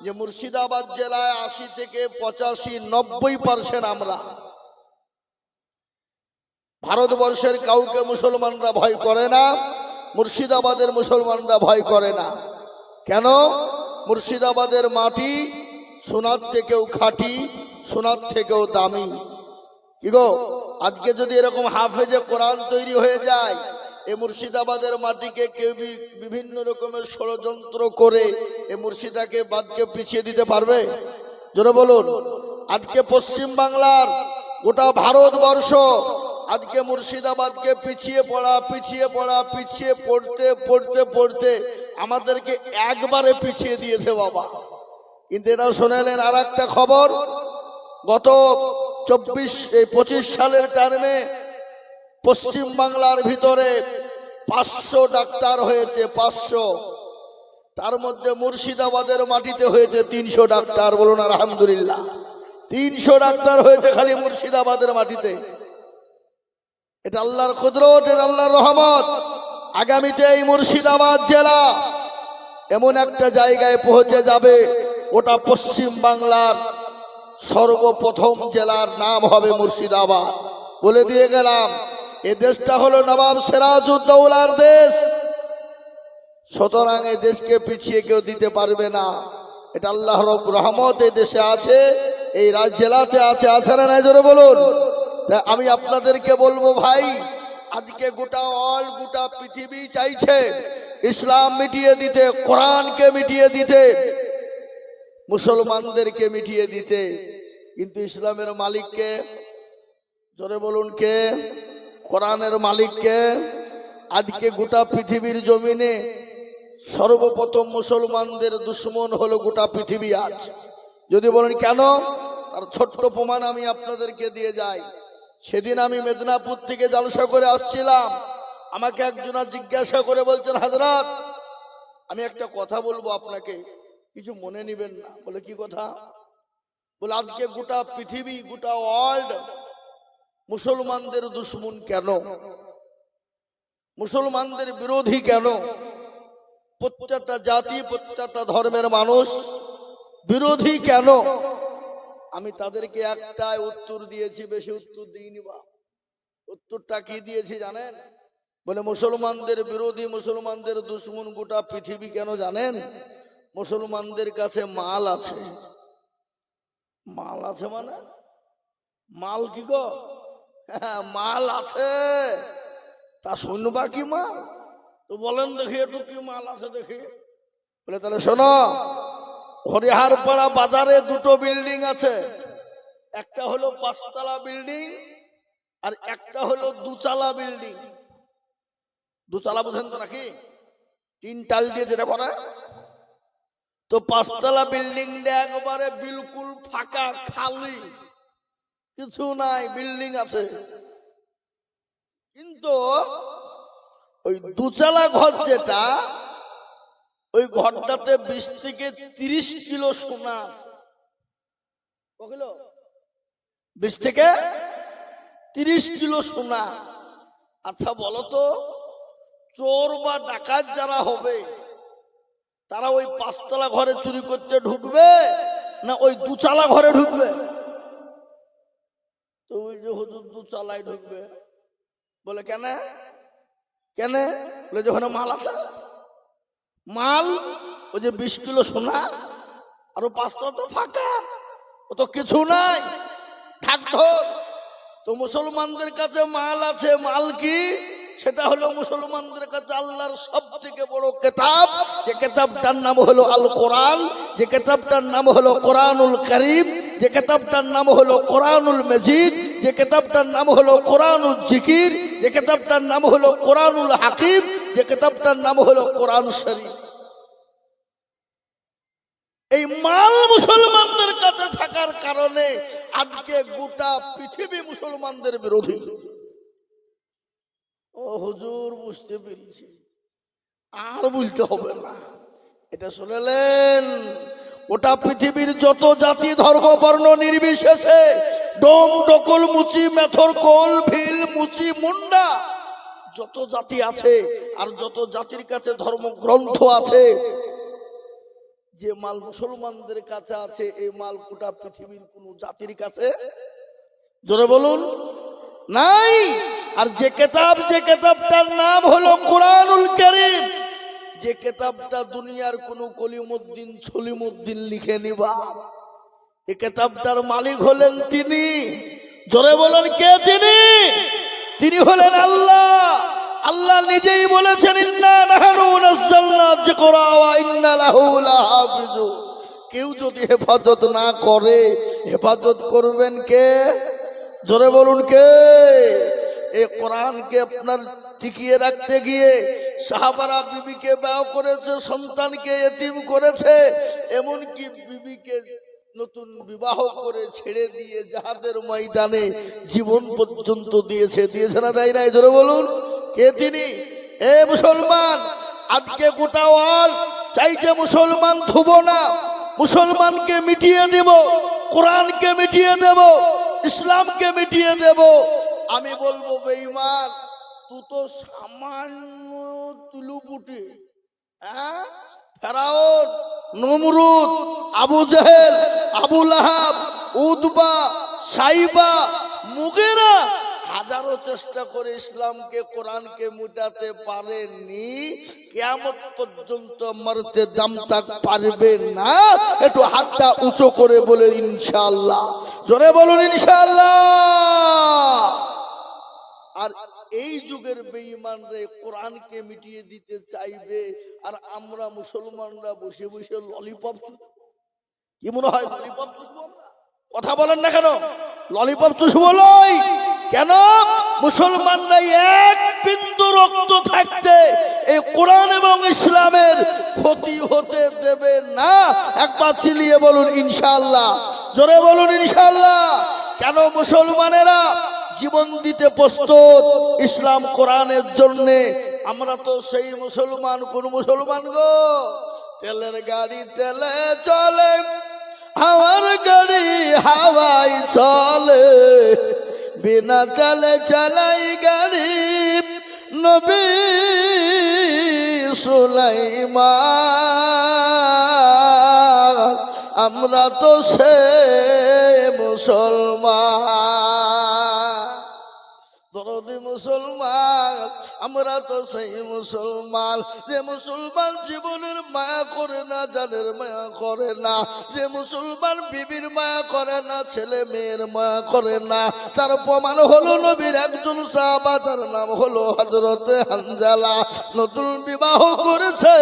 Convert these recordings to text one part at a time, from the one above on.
যে মুর্শিদাবাদ জেলায় 80 থেকে 85-90% আমরা ভারতবর্ষের কাউকে মুসলমানরা ভয় করে না, মুর্শিদাবাদের মুসলমানরা ভয় করে না। কেন? মুর্শিদাবাদের মাটি সোনার থেকেও খাঁটি, সোনার থেকেও দামি। কি গো, আজকে যদি এরকম হাফেজে কোরআন তৈরি হয়ে যায়, এই মুর্শিদাবাদের মাটিকে কেউ বিভিন্ন রকমের ষড়যন্ত্র করে এই মুর্শিদাকে বাদকে পিছিয়ে দিতে পারবে? জোরে বলুন। আজকে পশ্চিম বাংলার গোটা ভারতবর্ষ আজকে মুর্শিদাবাদকে পিছিয়ে পড়তে আমাদেরকে একবারে পিছিয়ে দিয়েছে বাবা। কিন্তু এটা শুনেলেন আর একটা খবর, গত 24-25 সালের টার্মে পশ্চিম বাংলার ভিতরে 500 ডাক্তার হয়েছে, 500। তার মধ্যে মুর্শিদাবাদের মাটিতে হয়েছে 300 ডাক্তার। বলুন আলহামদুলিল্লাহ। 300 ডাক্তার হয়েছে খালি মুর্শিদাবাদের মাটিতে। এটা আল্লাহর কুদরত, এটা আল্লাহর রহমত। আগামীতে এই মুর্শিদাবাদ জেলা এমন একটা জায়গায় পৌঁছে যাবে, ওটা পশ্চিম বাংলার সর্বপ্রথম জেলার নাম হবে মুর্শিদাবাদ। বলে দিয়ে গেলাম, এ দেশটা হলো নবাব সিরাজউদ্দৌলার দেশ, সুতরাং এই দেশকে পিছিয়ে কেউ দিতে পারবে না। এটা আল্লাহর রহমত এই দেশে আছে, এই জেলাতে আছে। আছে না নাই? জোরে বলুন। তা আমি আপনাদেরকে বলবো ভাই, আজকে গোটা পৃথিবী চাইছে ইসলাম মিটিয়ে দিতে, কোরআনকে মিটিয়ে দিতে, মুসলমানদেরকে মিটিয়ে দিতে। কিন্তু ইসলামের মালিককে, জোরে বলুন কে? কোরআনের মালিককে। আজকে গোটা পৃথিবীর জমিনে সর্বপ্রথম মুসলমানদের দুশ্মন হলো গোটা পৃথিবী আজ। যদি বলেন কেন, তার ছোট্ট প্রমাণ আমি আপনাদেরকে দিয়ে যাই। সেদিন আমি মেদিনীপুর থেকে জালসা করে আসছিলাম, আমাকে একজন জিজ্ঞাসা করে বলছেন, হযরত আমি একটা কথা বলবো আপনাকে, কিছু মনে নিবেন না। বলে কি কথা? বলে আজকে গোটা পৃথিবী, গোটা ওয়ার্ল্ড মুসলমানদের দুশ্মন কেন, মুসলমানদের বিরোধী কেন? প্রত্যেকটা জাতি, প্রত্যেকটা ধর্মের মানুষ বিরোধী কেন? আমি তাদেরকে একটাই উত্তর দিয়েছি, বেশি উত্তর দিইনি। বা উত্তরটা কি দিয়েছি জানেন? বলে মুসলমানদের বিরোধী, মুসলমানদের দুশ্মন গোটা পৃথিবী কেন জানেন? মুসলমানদের কাছে মাল আছে। মাল আছে মানে মাল কি গো? হ্যাঁ, মাল আছে। তা শুনবা কি মাল? তো বলেন দেখি একটু কি মাল আছে দেখি। বলে তাহলে শোনো, হরিহারপাড়া বাজারে দুটো বিল্ডিং আছে, একটা হলো 5তলা বিল্ডিং আর একটা হলো 2তলা বিল্ডিং। 2তলা বুঝেন তো নাকি? 3 টাল দিয়ে যেটা করে। তো 5তলা বিল্ডিংটা একবারে বিলকুল ফাঁকা, খালি, কিছু নাই, বিল্ডিং আছে। কিন্তু ওই 2তলা ঘর যেটা, ওই ঘরটাতে 20 থেকে 30 কিলো সোনা। কত? 20 থেকে 30 কিলো সোনা। আচ্ছা বলো তো, চোর বা ডাকাত যারা হবে তারা ওই 5তলা ঘরে চুরি করতে ঢুকবে না ওই 2তলা ঘরে ঢুকবে? তো ওই যে হুজুর 2তলায় ঢুকবে। বলে কেন? কেন? বলে যে ওখানে মাল আছে। মাল ওই যে 20 কিলো সোনা, আর 5তলা তো ফাঁকা, ও তো কিছু নাই, ঢাক ঢোল। তো মুসলমানদের কাছে মাল আছে। মাল কি? সেটা হলো মুসলমানদের কাছে আল্লাহর সব থেকে বড় কিতাব, যে কিতাবটার নাম হলো আল কোরআন, যে কিতাবটার নাম হলো কোরআনুল কারীম, যে কিতাবটার নাম হলো কোরআনুল মজিদ, যে কিতাবটার নাম হলো কোরআনুল জিকির, যে কিতাবটার নাম হলো কোরআনুল হাকিম, যে কিতাবটার নাম হলো কোরআন শরীফ। এই মাল মুসলমানদের কাছে থাকার কারণে আজকে গোটা পৃথিবী মুসলমানদের বিরোধী। ও হুজুর বুঝতে পেরেছি, আর বলতে হবে না। এটা শুনলেন? গোটা পৃথিবীর যত জাতি, ধর্ম, বর্ণ নির্বিশেষে, ডোম, ডকল, মুচি, মেথর, কোল, ভিল, মুচি, মুন্ডা, যত জাতি আছে আর যত জাতির কাছে ধর্মগ্রন্থ আছে, যে মাল মুসলমানদের কাছে আছে এই মাল গোটা পৃথিবীর কোন জাতির কাছে জোরে বলুন নাই। আর যে কেতাবটার নাম হলো কোরআনুল কারীম, যে কেতাবটা দুনিয়ার কোন কলিমুদ্দিন সলিমুদ্দিন লিখে নিবা, এই কেতাবটার মালিক হলেন তিনি। জোরে বলেন কে তিনি? তিনি হলেন আল্লাহ। আল্লাহ নিজেই বলেছেন ইন্না নাহনু নাযালনা যিকরা ওয়া ইন্না লাহু লাহাফিজুন। কেউ যদি হেফাজত না করে, হেফাজত করবেন কে? জোরে বলুন কে? এই কোরআনকে আপনার টিকিয়ে রাখতে গিয়ে সাহাবারা বিবিকে বিবাহ করেছে, সন্তানকে এতিম করেছে, এমনকি বিবিকে নতুন বিবাহ করে ছেড়ে দিয়ে জিহাদের ময়দানে জীবন পর্যন্ত দিয়েছে না দেয় নাই? জোরে বলুন কে তিনি? এ মুসলমান, আজকে গোটা ওয়ার্ল্ড চাইছে মুসলমান থুব না, মুসলমানকে মিটিয়ে দেব, কোরআনকে মিটিয়ে দেব, ইসলামকে মিটিয়ে দেব। আমি বলবো বেঈমান, তুই তো সামান্য তুলুপুটি। ফেরাউন, নমরুদ, আবু জেহেল, আবু লাহাব, উতবা, সাইবা, মুগীরা হাজারো চেষ্টা করে ইসলামকে কোরআনকে মিটাতে পারেনি। কিয়ামত পর্যন্ত মরতে দম তক পারবে না। একটু হাতটা উঁচু করে বলে ইনশাআল্লাহ। জোরে বলুন ইনশাআল্লাহ। আর এই যুগের বেঈমানরা কোরআনকে মিটিয়ে দিতে চাইবে, আর আমরা মুসলমানরা বসে বসে ললিপপ। কি মনে হয় ললিপপ চুষবো? কথা বলেন না কেন? ললিপপ চুষবো লই কেন? মুসলমানরা এক বিন্দু রক্ত থাকতে এই কোরআন এবং ইসলামের ক্ষতি হতে দেবে না। একবার চিলিয়ে বলুন ইনশাআল্লাহ। জোরে বলুন ইনশাআল্লাহ। কেন? মুসলমানেরা জীবন দিতে প্রস্তুত ইসলাম কোরআনের জন্য। আমরা তো সেই মুসলমান। কোন মুসলমান গো? তেলের গাড়ি তেলে চলে, হাওয়ার গাড়ি হাওয়াই চলে, বিনা তেলে চালাই গাড়ি নবী সুলাইমান। আমরা তো সে মুসলমান, দরদি মুসলমান। আমরা তো সেই মুসলমান যে মুসলমান জীবনের মায়া করে না, জানের মায়া করে না, যে মুসলমান বিবির মায়া করে না, ছেলে মেয়ের মায়া করে না। তার প্রমাণ হলো নবীর একজন সাহাবা, তার নাম হলো হযরতে হানজালা। নতুন বিবাহ করেছে,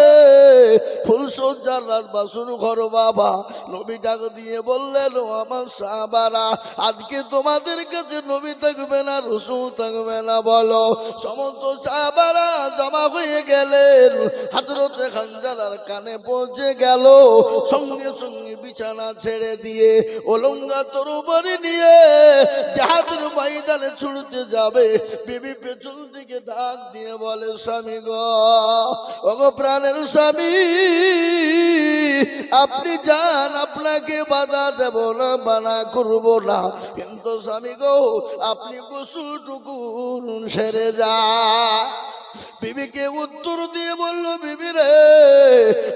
ফুলসজ্জার রাত বাসুর ঘর বাবা। নবী ডাক দিয়ে বললেন, ও আমার সাহাবারা, আজকে তোমাদের কাছে নবী থাকবে না, রাসূল থাকবে না, বলো। সমস্ত সাহাবারা জমা হয়ে গেলেন। হযরতে হানজালার কানে পৌঁছে গেল। সঙ্গে সঙ্গে বিছানা ছেড়ে দিয়ে ওলঙ্গা তরবারি নিয়ে জিহাদের ময়দানে ছুটতে যাবে। বিবি পেছন দিকে ডাক দিয়ে বলে, স্বামী গো, ওগো প্রাণের স্বামী, আপনি যান, আপনাকে বাধা দেব না, মানা করব না, কিন্তু স্বামী গো, আপনি গোসলটুকু সেরে যান। বিবিকে উত্তর দিয়ে বলল, বিবি রে,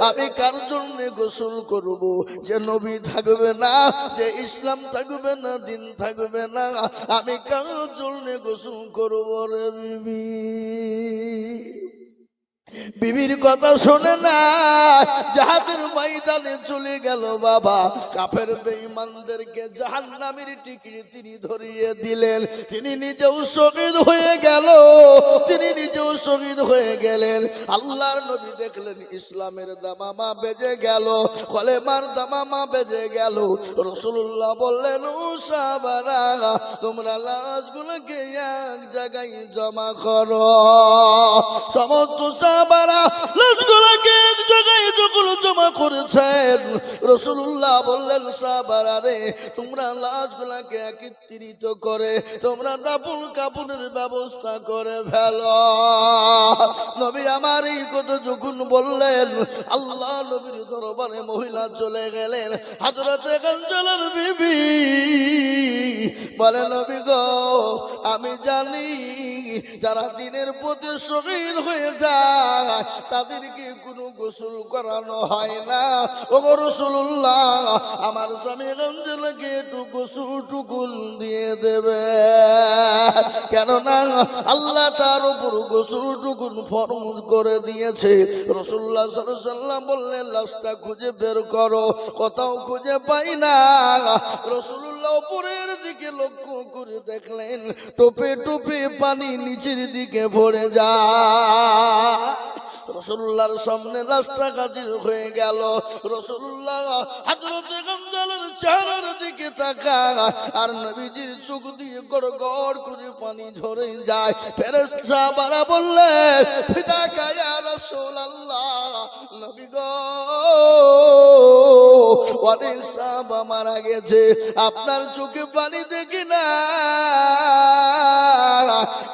আমি কার জন্য গোসল করব? যে নবী থাকবে না, যে ইসলাম থাকবে না, দিন থাকবে না, আমি কার জন্য গোসল করব রে বিবি? বিবির কথা শোনে না, জিহাদের ময়দানে চলে গেল বাবা। কাফের বেঈমানদেরকে জাহান্নামের টিকিট তিনি ধরিয়ে দিলেন। তিনি নিজেও শহীদ হয়ে গেল, তিনি নিজেও শহীদ হয়ে গেলেন। আল্লাহর নবী দেখলেন ইসলামের দামামা বেজে গেল, কলেমার দামামা বেজে গেল। রাসূলুল্লাহ বললেন, ও সাহাবারা, তোমরা লাশগুলোকে এক জায়গায় জমা করো। সমস্ত সাহাবারা লাশগুলোকে এক জায়গায় যেগুলো জমা করেছেন, রাসূলুল্লাহ বললেন, সাহাবারা রে, তোমরা লাশগুলোকে একত্রিত করে তোমরা দাফন কাফনের ব্যবস্থা করে ফেলো। নবী আমার এই কথা যখন বললেন, আল্লাহ নবীর দরবারে মহিলা চলে গেলেন। হযরতে হানজালার বিবি বলে, নবী গো, আমি জানি যারা দিনের পথে শহীদ হয়ে যায় তাদেরকে কোনো গোসল করানো হয় না। ওগো রাসূলুল্লাহ, আমার স্বামী গঞ্জলাকে একটু গোসল টুকুল দিয়ে দেবে, কেননা আল্লাহ তার উপর গোসল টুকুন ফরজ করে দিয়েছে। রাসূলুল্লাহ সাল্লাল্লাহু আলাইহি ওয়াসাল্লাম বললেন, লাশটা খুঁজে বের করো, কোথাও খুঁজে পাই না। রাসূলুল্লাহ উপরের দিকে লক্ষ্য করে দেখলেন টোপে টোপে পানি নিচের দিকে পড়ে যায়। রাসূলুল্লাহর সামনে লাশটা হাজির হয়ে গেল। রাসূলুল্লাহ হযরত গঞ্জালের চেহারার দিকে তাকায়, আর নবীজির চোখ দিয়ে গড় গড় করে পানি ঝরে যায়। ফেরেশতা সাহাবারা বললেন, ফিদাকা ইয়া রাসূলুল্লাহ, নবী গো, অনেক সাহাবা মারা গেছে, আপনার চোখে পানি দেখি না,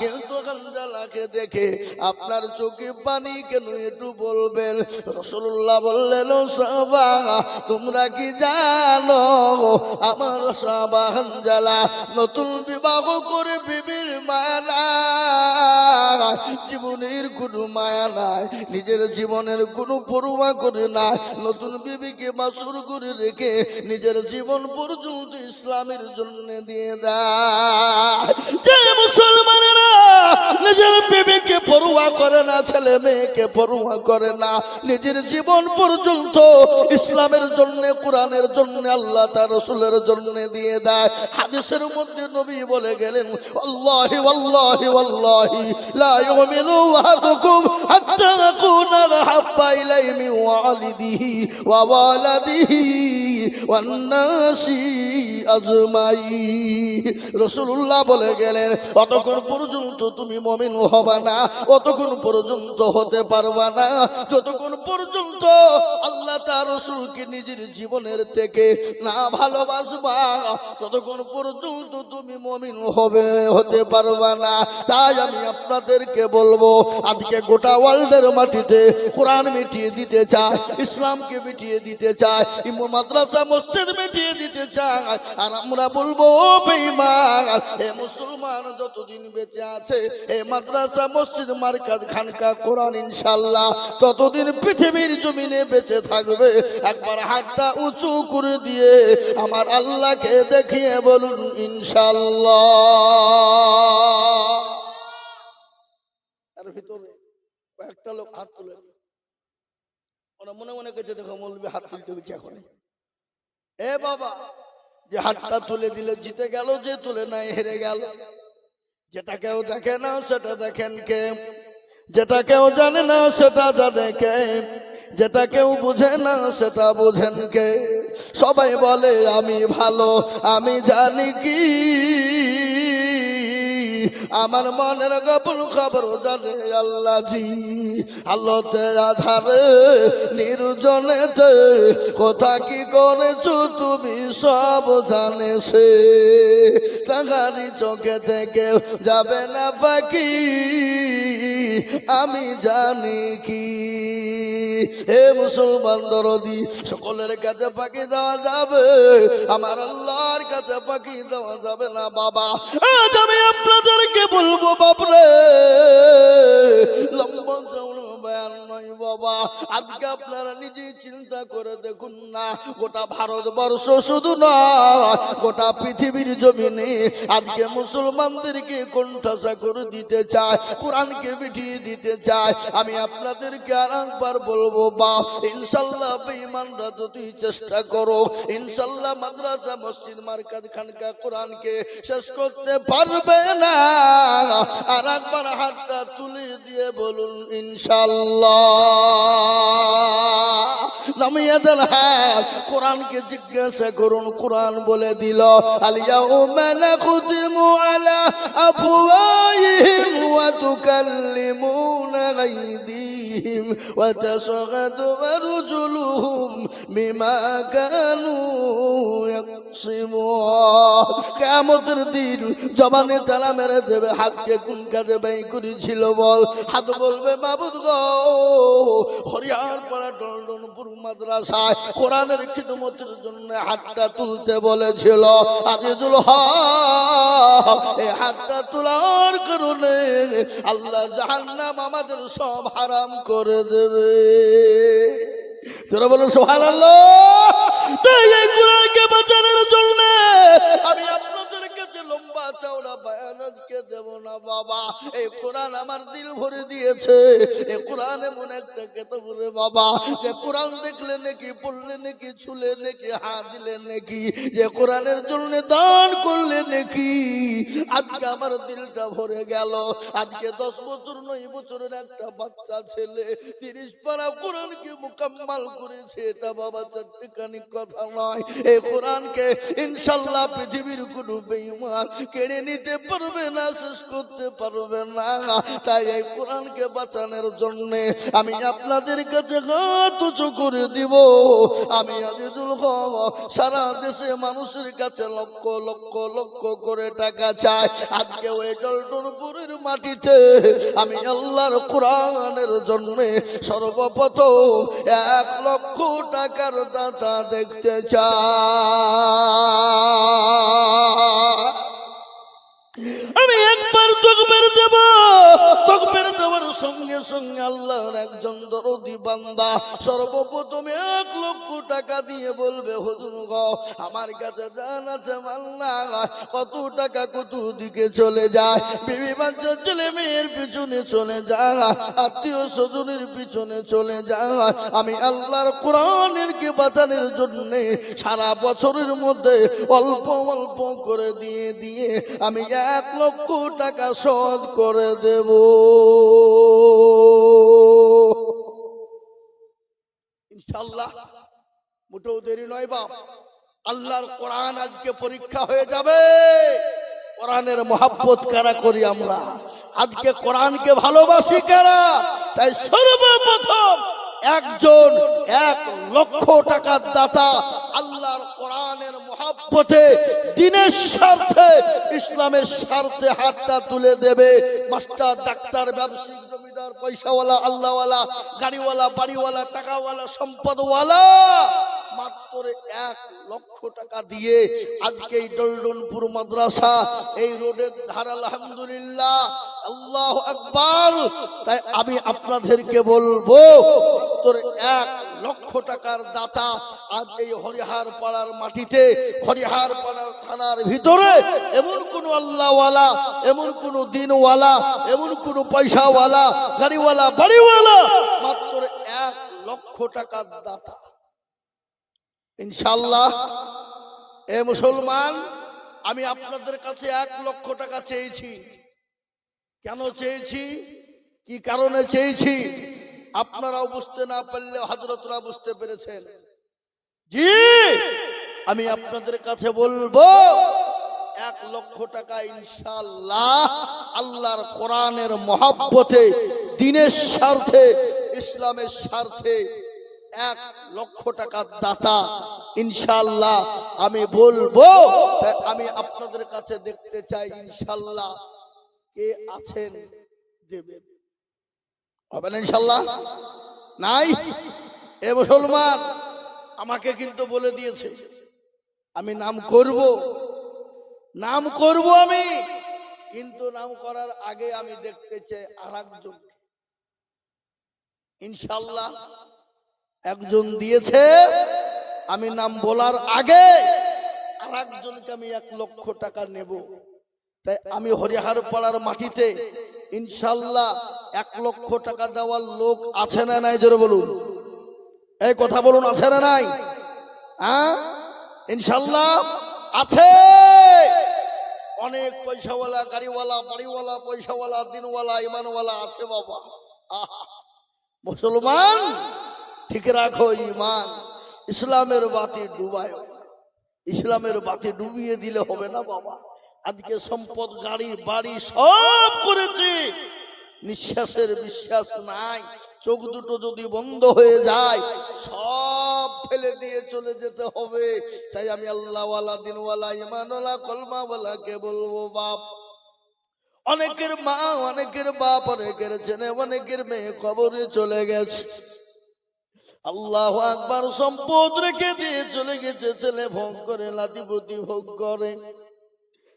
কিন্তু গঞ্জালাকে দেখে আপনার চোখে পানি কেন একটু বলবেন? রাসূলুল্লাহ বললেন, সাহাবা, তোমরা কি জানো আমার সাহাবা গঞ্জালা নতুন বিবাহ করে বিবির মায়া নাই, জীবনের কোনো মায়া নাই, নিজের জীবনের কোনো পরোয়া করে না, নতুন বিবিকে বাসর করে রেখে নিজের জীবন পর্যন্ত ইসলামের জন্য দিয়ে দেয়। যে মুসলমানেরা নিজের বিবিকে পরোয়া করে না, ছেলে মেয়েকে পরোয়া করে না, নিজের জীবন পর্যন্ত ইসলামের জন্য, কোরআনের জন্য, আল্লাহ তার রাসূলের জন্য দিয়ে দেয়। হাদিসের মধ্যে নবী বলে গেলেন, আল্লাহি ওয়াল্লাহি ওয়াল্লাহি লা ইউমিনু আহাদুকুম হাত্তা আকুনা হাব্বা ইলাইহি মিন ওয়ালিদিহি ওয়া ওয়ালাদিহি ওয়ান নাসি আজমাইন। রাসূলুল্লাহ বলে গেলেন, অতক্ষণ পর্যন্ত তুমি মুমিন হবা না, অতক্ষণ পর্যন্ত হতে পারবা না, যতক্ষণ পর্যন্ত আল্লাহ তার রাসূলকে নিজের জীবনের থেকে না ভালোবাসবা, ততক্ষণ পর্যন্ত তুমি মুমিন হতে পারবা না। তাই আমি আপনাদেরকে বলবো, আজকে গোটা ওয়ার্ল্ডের মাটিতে কোরআন মিটিয়ে দিতে চায়, ইসলামকে মিটিয়ে দিতে চায়, মাদ্রাসা মসজিদ মিটিয়ে দিতে চায়, আর আমরা বলবো বেঈমান, এ মুসলমান যতদিন বেঁচে আছে, এই মাদ্রাসা মসজিদ মারকাজ খানকা কোরআন ইনশাআল্লাহ ততদিন পৃথিবীর জমিনে বেঁচে থাকবে। একবার হাতটা উঁচু করে দিয়ে আমার আল্লাহকে দেখিয়ে বলুন ইনশাআল্লাহ। তার ভিতরে কয়েকটা লোক হাত তুলে, ওরা মনে মনে করছে, দেখো মৌলবি হাত তুলতে গেছে এখন, এ বাবা, যে হাতটা তুলে দিলে জিতে গেল, যে তুলে নাই হেরে গেল। যেটা কেউ দেখে না সেটা দেখেন কে, যেটা কেউ জানে না সেটা জানে কে, যেটা কেউ বুঝে না সেটা বুঝেন কে। সবাই বলে আমি ভালো, আমি জানি কি, আমার মনের গোপন খবর জানে আল্লাহ জি। আলোতে আধারে নির্জনেতে কোথা কি করেছো তুমি সব জানে সে, টাকারি চোখে থেকে যাবে না পাখি, আমি জানি কি। হে মুসলমান দরদি, সকলের কাছে পাখি দেওয়া যাবে, আমার আল্লাহর কাছে পাখি দেওয়া যাবে না বাবা। আজ আমি আপনাদেরকে বলবো বাপরে, লম্বা চওড়া বয়ান নয় বাবা, আজকে আপনারা নিজেই চিন্তা করে দেখুন না, গোটা ভারতবর্ষ শুধু নয়, গোটা পৃথিবীর জমিনে আজকে মুসলমানদেরকে কোণঠাসা করে দিতে চায়, কোরআনকে মিটিয়ে দিতে চায়। আমি আপনাদেরকে আর একবার বলবো বাপ, ইনশাআল্লাহ বেঈমানরা যদি চেষ্টা করো, ইনশাআল্লাহ মাদ্রাসা মসজিদ মারকাজ খানকা কোরআনকে শেষ করতে পারবে না। আর একবার হাতটা তুলে দিয়ে বলুন ইনশাআল্লাহ। নামিয়ে দেন হাত, কোরআনকে জিজ্ঞাসা করুন, কোরআন বলে দিল, আল ইয়াউমা নাখতিমু আলা আফওয়াহিহিম ওয়া তুকাল্লিমুনা আইদিহিম ওয়া তাশহাদু আরজুলুহুম বিমা কানু কিয়ামতের দিন জবানে তালা মেরে দেবে, হাতকে কোন কাজে ব্যয় করেছিল বল। হাত বলবে মাবুদ গো, হরিয়ার পাড়া ডলডনপুর মাদ্রাসায় কোরআনের খিদমতের জন্য হাতটা তুলতে বলেছিল। আজিজুল হক এই হাতটা তোলার কারণে আল্লাহ জাহান্নাম আমাদের সব হারাম করে দেবে। তোরা বলো সুবহানাল্লাহ। তাই এই কোরআনকে বাঁচানোর জন্য আমি আপনাদের কাছে লম্বা চওড়া বয়ান আজকে দেব না বাবা। এই কোরআন আমার দিল ভরে দিয়েছে। এই কোরআন এমন একটা কিতাব রে বাবা, যে কোরআন দেখলে নাকি, পড়লে নাকি, ছুলে নাকি, হাত দিলে নাকি, যে কোরআনের জন্য দান করলে নাকি। আজকে আমার দিলটা ভরে গেল। আজকে 10 বছর 9 বছরের একটা বাচ্চা ছেলে 30 পারা কোরআনকে মুকাম্মাল করেছে। এটা বাবা চারটিখানি কথা নয়। এই কোরআনকে ইনশাআল্লাহ পৃথিবীর কোনো বেঈমান কেড়ে নিতে পারবে না, শেষ করতে পারবে না। তাই এই কোরআনকে বাঁচানোর জন্য আমি আপনাদের কাছে হাত উঁচু করে দিব। আমি আজিজুল হক সারা দেশে মানুষের কাছে লক্ষ লক্ষ লক্ষ করে টাকা চাই। আজকে ওই ডলডনপুরের মাটিতে আমি আল্লাহর কোরআনের জন্য সর্বপ্রথম 1 লক্ষ টাকার দাতা দেখতে চাই। আমি একবার তাকবীর দেব, তাকবীর দেওয়ার সঙ্গে সঙ্গে আল্লাহর একজন দরদি বান্দা সর্বপ্রথম 1 লক্ষ টাকা দিয়ে বলবে, হুজুর গো আমার কাছে জান আছে মাল নাই। কত টাকা কত দিকে চলে যায়, বিবি বাচ্চা ছেলে মেয়ের পিছনে চলে যায়, আত্মীয় স্বজনের পিছনে চলে যায়। আমি আল্লাহর কোরআনের কে বাঁচানোর জন্য সারা বছরের মধ্যে অল্প অল্প করে দিয়ে দিয়ে আমি 1 লক্ষ টাকা শোধ করে দেব। ইনশাআল্লাহ মোটেও দেরি নয় বাপ। আল্লাহর কোরআন আজকে পরীক্ষা হয়ে যাবে। কোরআনের মহব্বত কারা করি আমরা, আজকে কোরআনকে ভালোবাসি কারা। তাই সর্বপ্রথম একজন 1 লক্ষ টাকার দাতা আল্লাহর কোরআনের মহব্বতে, দ্বীনের স্বার্থে, ইসলামের স্বার্থে হাতটা তুলে দেবে। মাস্টার, ডাক্তার, ব্যবসায়িক, জমিদার, পয়সাওয়ালা, আল্লাহওয়ালা, গাড়িওয়ালা, বাড়িওয়ালা, টাকাওয়ালা, সম্পদওয়ালা মাত্র 1 লক্ষ টাকা দিয়ে আজকে এই ডলডনপুর মাদ্রাসা এই রোডের ধার, আলহামদুলিল্লাহ, আল্লাহু আকবার। তাই আমি আপনাদেরকে বলবো, মাত্র 1 লক্ষ টাকার দাতা আজ এই হরিহার পাড়ার মাটিতে, হরিহার পাড়ার থানার ভিতরে এমন কোন আল্লাহওয়ালা, এমন কোন দিনওয়ালা, এমন কোন পয়সাওয়ালা, গাড়িওয়ালা, বাড়িওয়ালা, মাত্র 1 লক্ষ টাকার দাতা। ইনশাআল্লাহ এ মুসলমান, আমি আপনাদের কাছে 1 লক্ষ টাকা চেয়েছি। কেন চেয়েছি, কি কারণে চেয়েছি, আপনারাও বুঝতে না পারলে হযরতরা বুঝতে পেরেছেন। জি, আমি আপনাদের কাছে বলবো 1 লক্ষ টাকা ইনশাআল্লাহ আল্লাহর কোরআনের মহব্বতে, দ্বীনের স্বার্থে, ইসলামের স্বার্থে 1 লক্ষ টাকার দাতা ইনশাআল্লাহ আমি বলবো। আমি আপনাদের কাছে দেখতে চাই ইনশাআল্লাহ কে আছেন দেবেন। হবে না ইনশাআল্লাহ? নাই? এ মুসলমান আমাকে কিন্তু বলে দিয়েছে আমি নাম করব, নাম করব আমি, কিন্তু নাম করার আগে আমি দেখতে চাই আরেকজন। ইনশাআল্লাহ একজন দিয়েছে, আমি নাম বলার আগে আরেকজনকে আমি 1 লক্ষ টাকা নেব। তাই আমি হরিহার পাড়ার মাটিতে ইনশাআল্লাহ 1 লক্ষ টাকা দেওয়ার লোক আছে না নাই, জোরে বলুন। এই কথা বলুন, আছে না নাই? হ্যাঁ ইনশাআল্লাহ আছে। অনেক পয়সাওয়ালা, গাড়িওয়ালা, বাড়িওয়ালা, পয়সাওয়ালা, দিনওয়ালা, ইমানওয়ালা আছে বাবা। মুসলমান ঠিক রাখো ঈমান, ইসলামের বাতি ডুবায়, ইসলামের বাতি ডুবিয়ে দিলে হবে না বাবা। আজকে সম্পদ, গাড়ি, বাড়ি সব করেছি, নিঃশ্বাসের বিশ্বাস নাই। চোখ দুটো যদি বন্ধ হয়ে যায় সব ফেলে দিয়ে চলে যেতে হবে। তাই আমি আল্লাহওয়ালা, দিনওয়ালা, ইমানওয়ালা, কলমাওয়ালাকে বলবো, বাপ, অনেকের মা, অনেকের বাপ, অনেকের ছেলে, অনেকের মেয়ে কবরে চলে গেছে। আল্লাহু আকবার, সম্পদ রেখে দিয়ে চলে গেছে, ছেলে ভোগ করে, লাতিপতি ভোগ করে,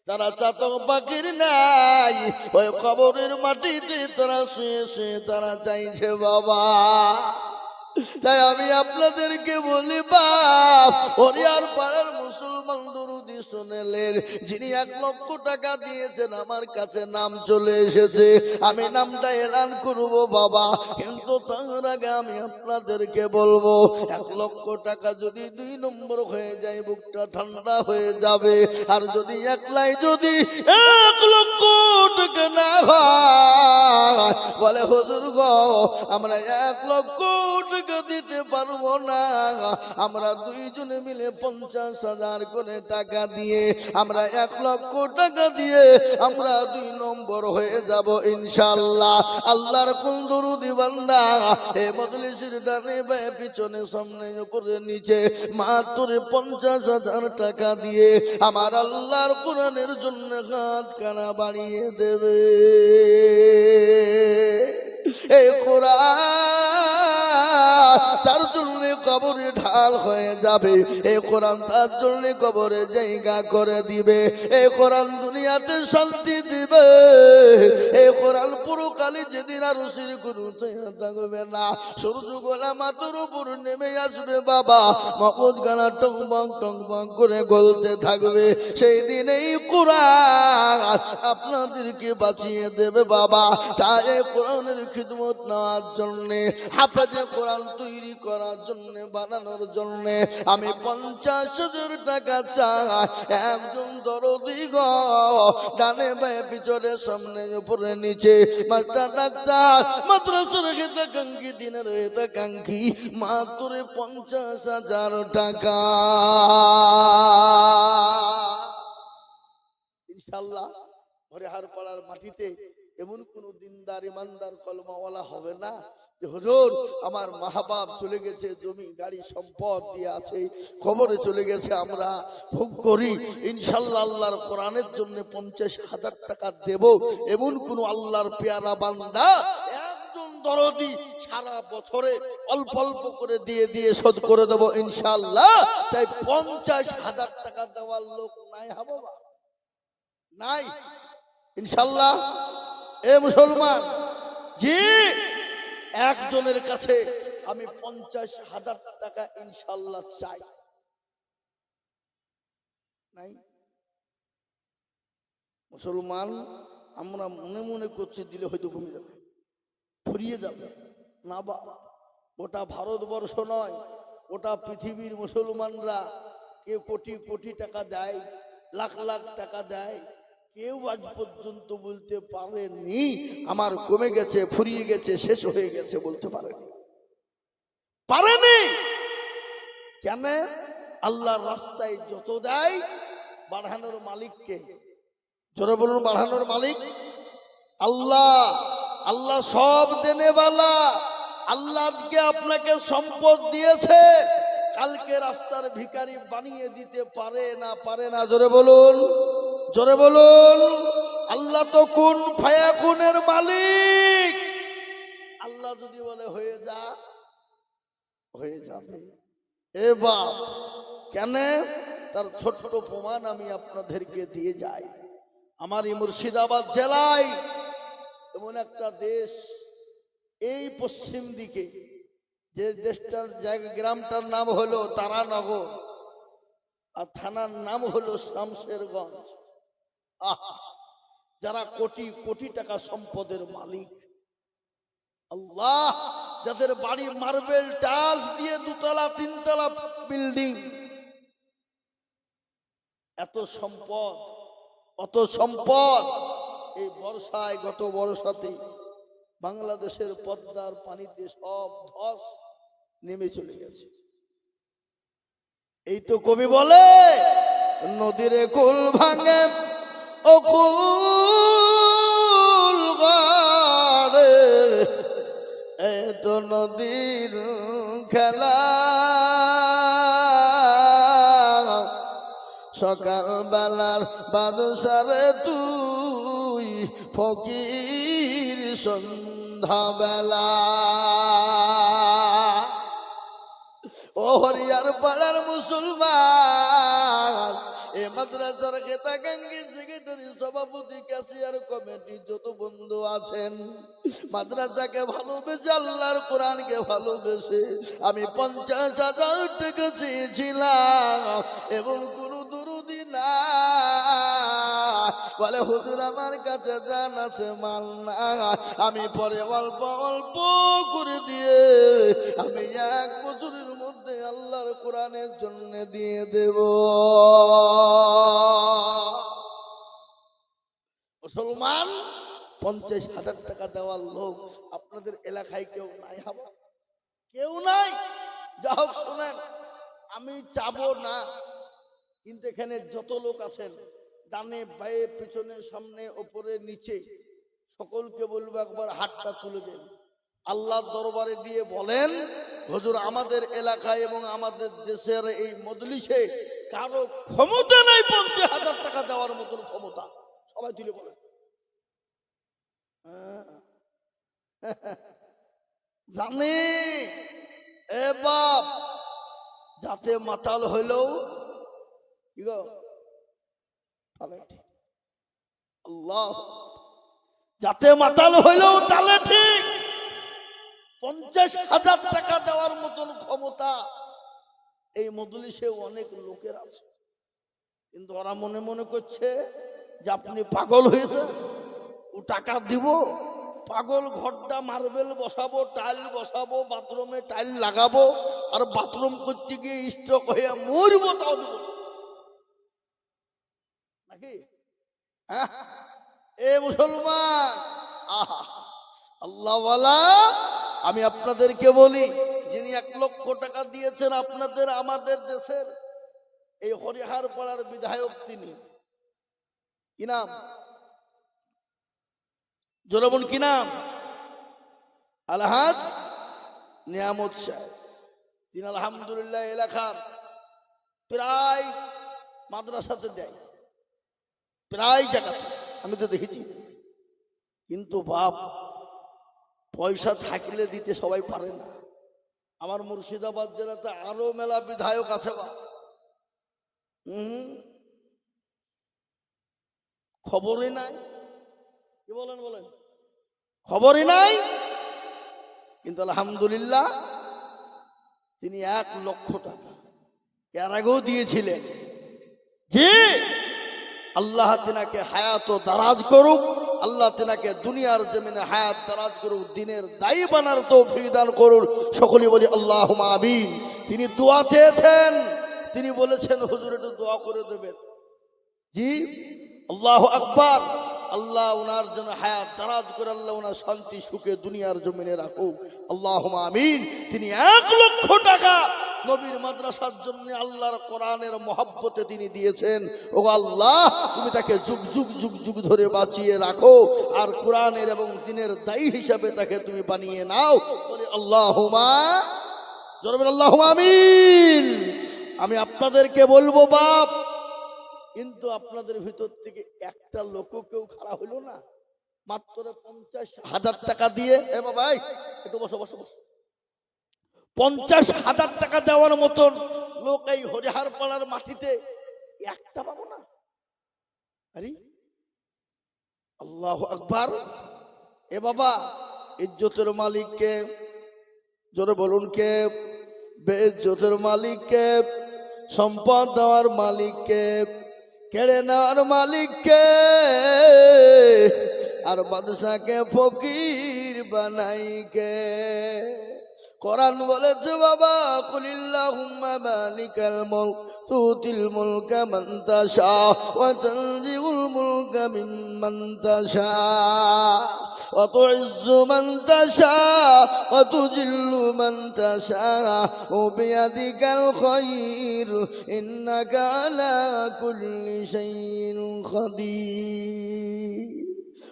তারা চাতক পাখির নাই, ওই কবরের মাটিতে তারা শুয়ে শুয়ে তারা চাইছে বাবা। তাই আমি আপনাদেরকে বলি, বাপ, হরিয়ার পাড়ার মুসলমান দরুদি শুনেলেন, যিনি 1 লক্ষ টাকা দিয়েছেন, আমার কাছে নাম চলে এসেছে, আমি নামটা এলান করব বাবা। কিন্তু তার আগে আমি আপনাদেরকে বলবো, 1 লক্ষ টাকা যদি 2 নম্বর হয়ে যায়, বুকটা ঠান্ডা হয়ে যাবে। আর যদি একলাই, যদি 1 লক্ষ টাকা না হয়, বলে হুজুর গো, আমরা 1 লক্ষ টাকা দিতে পারবো না, আমরা 2 জনে মিলে 50,000 করে টাকা দিয়ে, আমরা 1 লক্ষ টাকা দিয়ে আমরা 2 নম্বর হয়ে যাব ইনশাআল্লাহ। আল্লাহর কোন দরুদি বান্দা, এই মজলিসের ডানে বায়ে পিছনে সামনে উপরে নিচে মাত্র 50,000 টাকা দিয়ে আমার আল্লাহর কোরআনের জন্য হাত কানা বাড়িয়ে দেবে। এই কোরআন তার জন্য কবরে ঢাল হয়ে যাবে, এই কোরআন তার জন্য কবরে জায়গা করে দিবে, এই কোরআন দুনিয়াতে শান্তি দিবে, এই কোরআন পুরোকালে যেদিন আর উসির গুরু থাকবে না, সূর্য গোলা মাথার উপর নেমে আসবে বাবা, মগজ গানা টং বং করে গলতে থাকবে, সেই দিন এই কোরআন আপনাদেরকে বাঁচিয়ে দেবে বাবা। তাই কোরআনের খিদমত নেওয়ার জন্যে, হাফেজে কোরআন তৈরি করার জন্য, বানানোর জন্য আমি 50,000 টাকা চাই। একজন দরদি গো, ডানে বায়ে পিছনে সামনে উপরে নিচে, মাস্টার ডাক্তার, মাদ্রাসার হিতাকাঙ্ক্ষী, দিনের হিতাকাঙ্ক্ষী, মাত্র 50,000 টাকা ইনশাআল্লাহ। হরিহার পাড়ার মাটিতে এমন কোন দিনদার ইমানদার কলমাওয়ালা হবে না যে হুজুর আমার মা-বাপ চলে গেছে, জমি গাড়ি সম্পদ দিয়ে আছে, খবরে চলে গেছে, আমরা ভোগ করি, ইনশাআল্লাহ আল্লাহর কোরআনের জন্য 50,000 টাকা দেব, এমন কোন আল্লাহর পেয়ারা বান্দা, একজন দরদি সারা বছরে অল্প অল্প করে দিয়ে দিয়ে শোধ করে দেব ইনশাআল্লাহ। তাই 50,000 টাকা দেওয়ার লোক নাই হবে না, নাই ইনশাআল্লাহ। এ মুসলমান, জি, একজনের কাছে আমি 50,000 টাকা ইনশাআল্লাহ চাই, নাই মুসলমান। আমরা মনে মনে করছি দিলে হয়তো কমে যাবে, ফুরিয়ে যাবে না বাবা। ওটা ভারতবর্ষ নয়, ওটা পৃথিবীর মুসলমানরা কেউ কোটি কোটি টাকা দেয়, লাখ লাখ টাকা দেয়, কেউ আজ পর্যন্ত বলতে পারেনি আমার কমে গেছে, ফুরিয়ে গেছে, শেষ হয়ে গেছে, বলতে পারেনি। কেন? আল্লাহর রাস্তায় যত দেয়, বাড়ানোর মালিককে, জোরে বলুন, বাড়ানোর মালিক আল্লাহ। আল্লাহ সব দেনেওয়ালা। আল্লাহকে আপনাকে সম্পদ দিয়েছে, কালকে রাস্তার ভিখারি বানিয়ে দিতে পারে না, পারে না? জোরে বলুন, জোরে বলুন। আল্লাহ তো কুন ফায়াকুনের মালিক। আল্লাহ যদি বলে হয়ে যা, হয়ে যাবে। এ বাপ, কেন? তার ছোট প্রমাণ আমি আপনাদেরকে দিয়ে যাই। আমার এই মুর্শিদাবাদ জেলায় এমন একটা দেশ, এই পশ্চিম দিকে, যে দেশটার জায়গা, গ্রামটার নাম হলো তারানগর, আর থানার নাম হলো শামশেরগঞ্জ। যারা কোটি কোটি টাকা সম্পদের মালিক, আল্লাহ, যাদের বাড়ি মার্বেল টাইলস দিয়ে 2 তলা 3 তলা বিল্ডিং, এত সম্পদ, অত সম্পদ, এই বর্ষায়, গত বর্ষাতে বাংলাদেশের পদ্মার পানিতে সব ধস নেমে চলে গেছে। এই তো কবি বলে, নদীর কুল ভাঙে ও কুল গড়ে, এ তো নদীর খেলা, সকাল বেলার বাদশারে তুই ফকির সন্ধ্যা বেলা। ও হরিয়ার পাড়ার মুসলমান, এ মাদ্রাসার খেতাকাঙ্গি সেক্রেটারি, সভাপতি, ক্যাশিয়ার, কমিটি যত বন্ধু আছেন, মাদ্রাসাকে ভালোবেসে, আল্লাহর কোরআনকে ভালোবেসে আমি 50,000 টাকা চেয়েছিলাম এবং কোন দুরুদি না বলে হুজুর আমার কাছে জান আছে, মাল না। আমি পরে অল্প অল্প করে দিয়ে আমি 1 বছরের মধ্যে আল্লাহর কোরআনের জন্য দিয়ে দেব। মুসলমান, 50,000 টাকা দেওয়ার লোক আপনাদের এলাকায় কেউ নাই? আমার কেউ নাই? যা হোক শোনেন, আমি চাবো না, কিন্তু এখানে যত লোক আছেন, ডানে বায়ে পিছনে সামনে ওপরে নিচে, সকলকে বলবো একবার হাতটা তুলে দেন, আল্লাহর দরবারে দিয়ে বলেন, হুজুর আমাদের এলাকায় এবং আমাদের দেশের এই মজলিসে কারো ক্ষমতা নাই 50,000 টাকা দেওয়ার মতন ক্ষমতা। সবাই তুলে বলেন। জানি এ বাপ, যাতে মাতাল হইলেও কি গো তালে ঠিক, আল্লাহ, যাতে মাতাল হইলেও তালে ঠিক। 50,000 টাকা দেওয়ার মতন ক্ষমতা এই মজলিসে অনেক লোকের আছে, কিন্তু ওরা মনে মনে করছে যে আপনি পাগল হয়েছে, ও টাকা দিব। পাগল ঘরটা মার্বেল বসাবো, টাইল বসাবো, বাথরুমে টাইল লাগাবো, আর বাথরুম করতে গিয়ে স্ট্রোক হয়ে মরবো, তাও দিব নাকি? হ্যাঁ, এ মুসলমান, আহা আল্লাহওয়ালা, আমি আপনাদেরকে বলি, যিনি 1 লক্ষ টাকা দিয়েছেন আপনাদের আমাদের দেশের এই হরিহার পাড়ার বিধায়ক, তিনি কি নাম? জোরাবন কি নাম? আলহাজ নিয়ামত সাহেব। তিনি আলহামদুলিল্লাহ এলাকার প্রায় মাদ্রাসাতে দেয়, প্রায় জায়গাতে আমি তো দেখেছি। কিন্তু বাপ, পয়সা থাকলে দিতে সবাই পারে না। আমার মুর্শিদাবাদ জেলাতে আরো মেলা বিধায়ক আছে বা, খবরই নাই। কি বলেন বলেন? খবরই নাই। কিন্তু আলহামদুলিল্লাহ তিনি 1 লক্ষ টাকা এর আগেও দিয়েছিলেন, যে আল্লাহ তিনাকে হায়াত দারাজ করুক, আল্লাহ তিনাকে দুনিয়ার জমিনে হায়াত দারাজ করুক, দিনের দায়ী বানার তৌফিক দান করুন। সকলেই বলি আল্লাহুম্মা আমিন। তিনি দোয়া চেয়েছেন, তিনি বলেছেন হুজুর একটু দোয়া করে দেবেন। জি, আল্লাহু আকবার। আল্লাহ ওনার জন্য হায়াত দারাজ করে, আল্লাহ ওনার শান্তি সুখে দুনিয়ার জমিনে রাখুক, আল্লাহুম্মা আমিন। তিনি 1 লক্ষ টাকা নবীর মাদ্রাসার জন্য আল্লাহর কোরআনের মহব্বতে তিনি দিয়েছেন। ও আল্লাহ, তুমি তাকে যুগ যুগ যুগ যুগ ধরে বাঁচিয়ে রাখো, আর কোরআনের এবং দ্বীনের দায়ী হিসাবে তাকে তুমি বানিয়ে নাও। বলি আল্লাহুম্মা, জোরে বলি আল্লাহুম্মা আমিন। আমি আপনাদেরকে বলবো বাপ, কিন্তু আপনাদের ভিতর থেকে একটা লোকও কেউ খাড়া হইল না, মাত্র 50,000 টাকা দিয়ে। এ বাবাই একটু বসো বসো বসো। 50,000 টাকা দেওয়ার মতন লোক এই হরিহার পাড়ার মাটিতে একটা পাবো না? আরে আল্লাহু আকবার। এ বাবা, ইজ্জতের মালিককে, জোরে বলুন কে? বেইজ্জতের মালিককে, সম্পদ দেওয়ার মালিককে, কেড়ে নেওয়ার মালিককে, আর বাদশাকে ফকির বানাইকে। কোরআন বলেছে বাবা, কুলিল্লাহুম্মা মালিকাল মুলক তুতিল মুলকা মান তাশা ওয়া তানজিউল মুলকা মিম্মান তাশা ওয়া তুইজ্জু মান তাশা ওয়া তুজিল্লু মান তাশা ওয়া বিয়াদিকাল খায়র ইন্নাকা আলা কুল্লি শাইইন কাদির।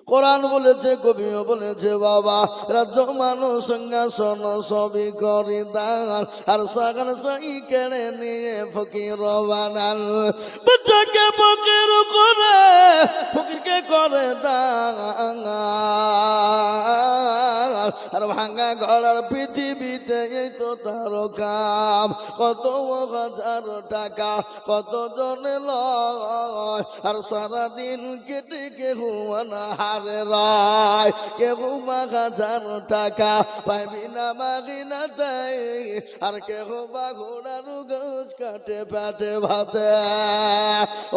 কোরআন বলেছে, কবিও বলেছে বাবা, রাজ্য মানুষ সিংহাসন সবই করি দান, আর সাগান সাই কেড়ে নিয়ে ফকির বানান। বাচ্চাকে ফকির করে, ফকিরকে করে দান, আর ভাঙা ঘরের পৃথিবীতে এই তো তার কাম। কত হাজার টাকা কত জনে লয়, আর সারাদিন কেটে কেহ হারে রায়, কেহ 1000 টাকা পাইবি না মাগি না দেয়, আর কেহ বা ঘোড়ার গাছ কাটে পেটে ভাতে।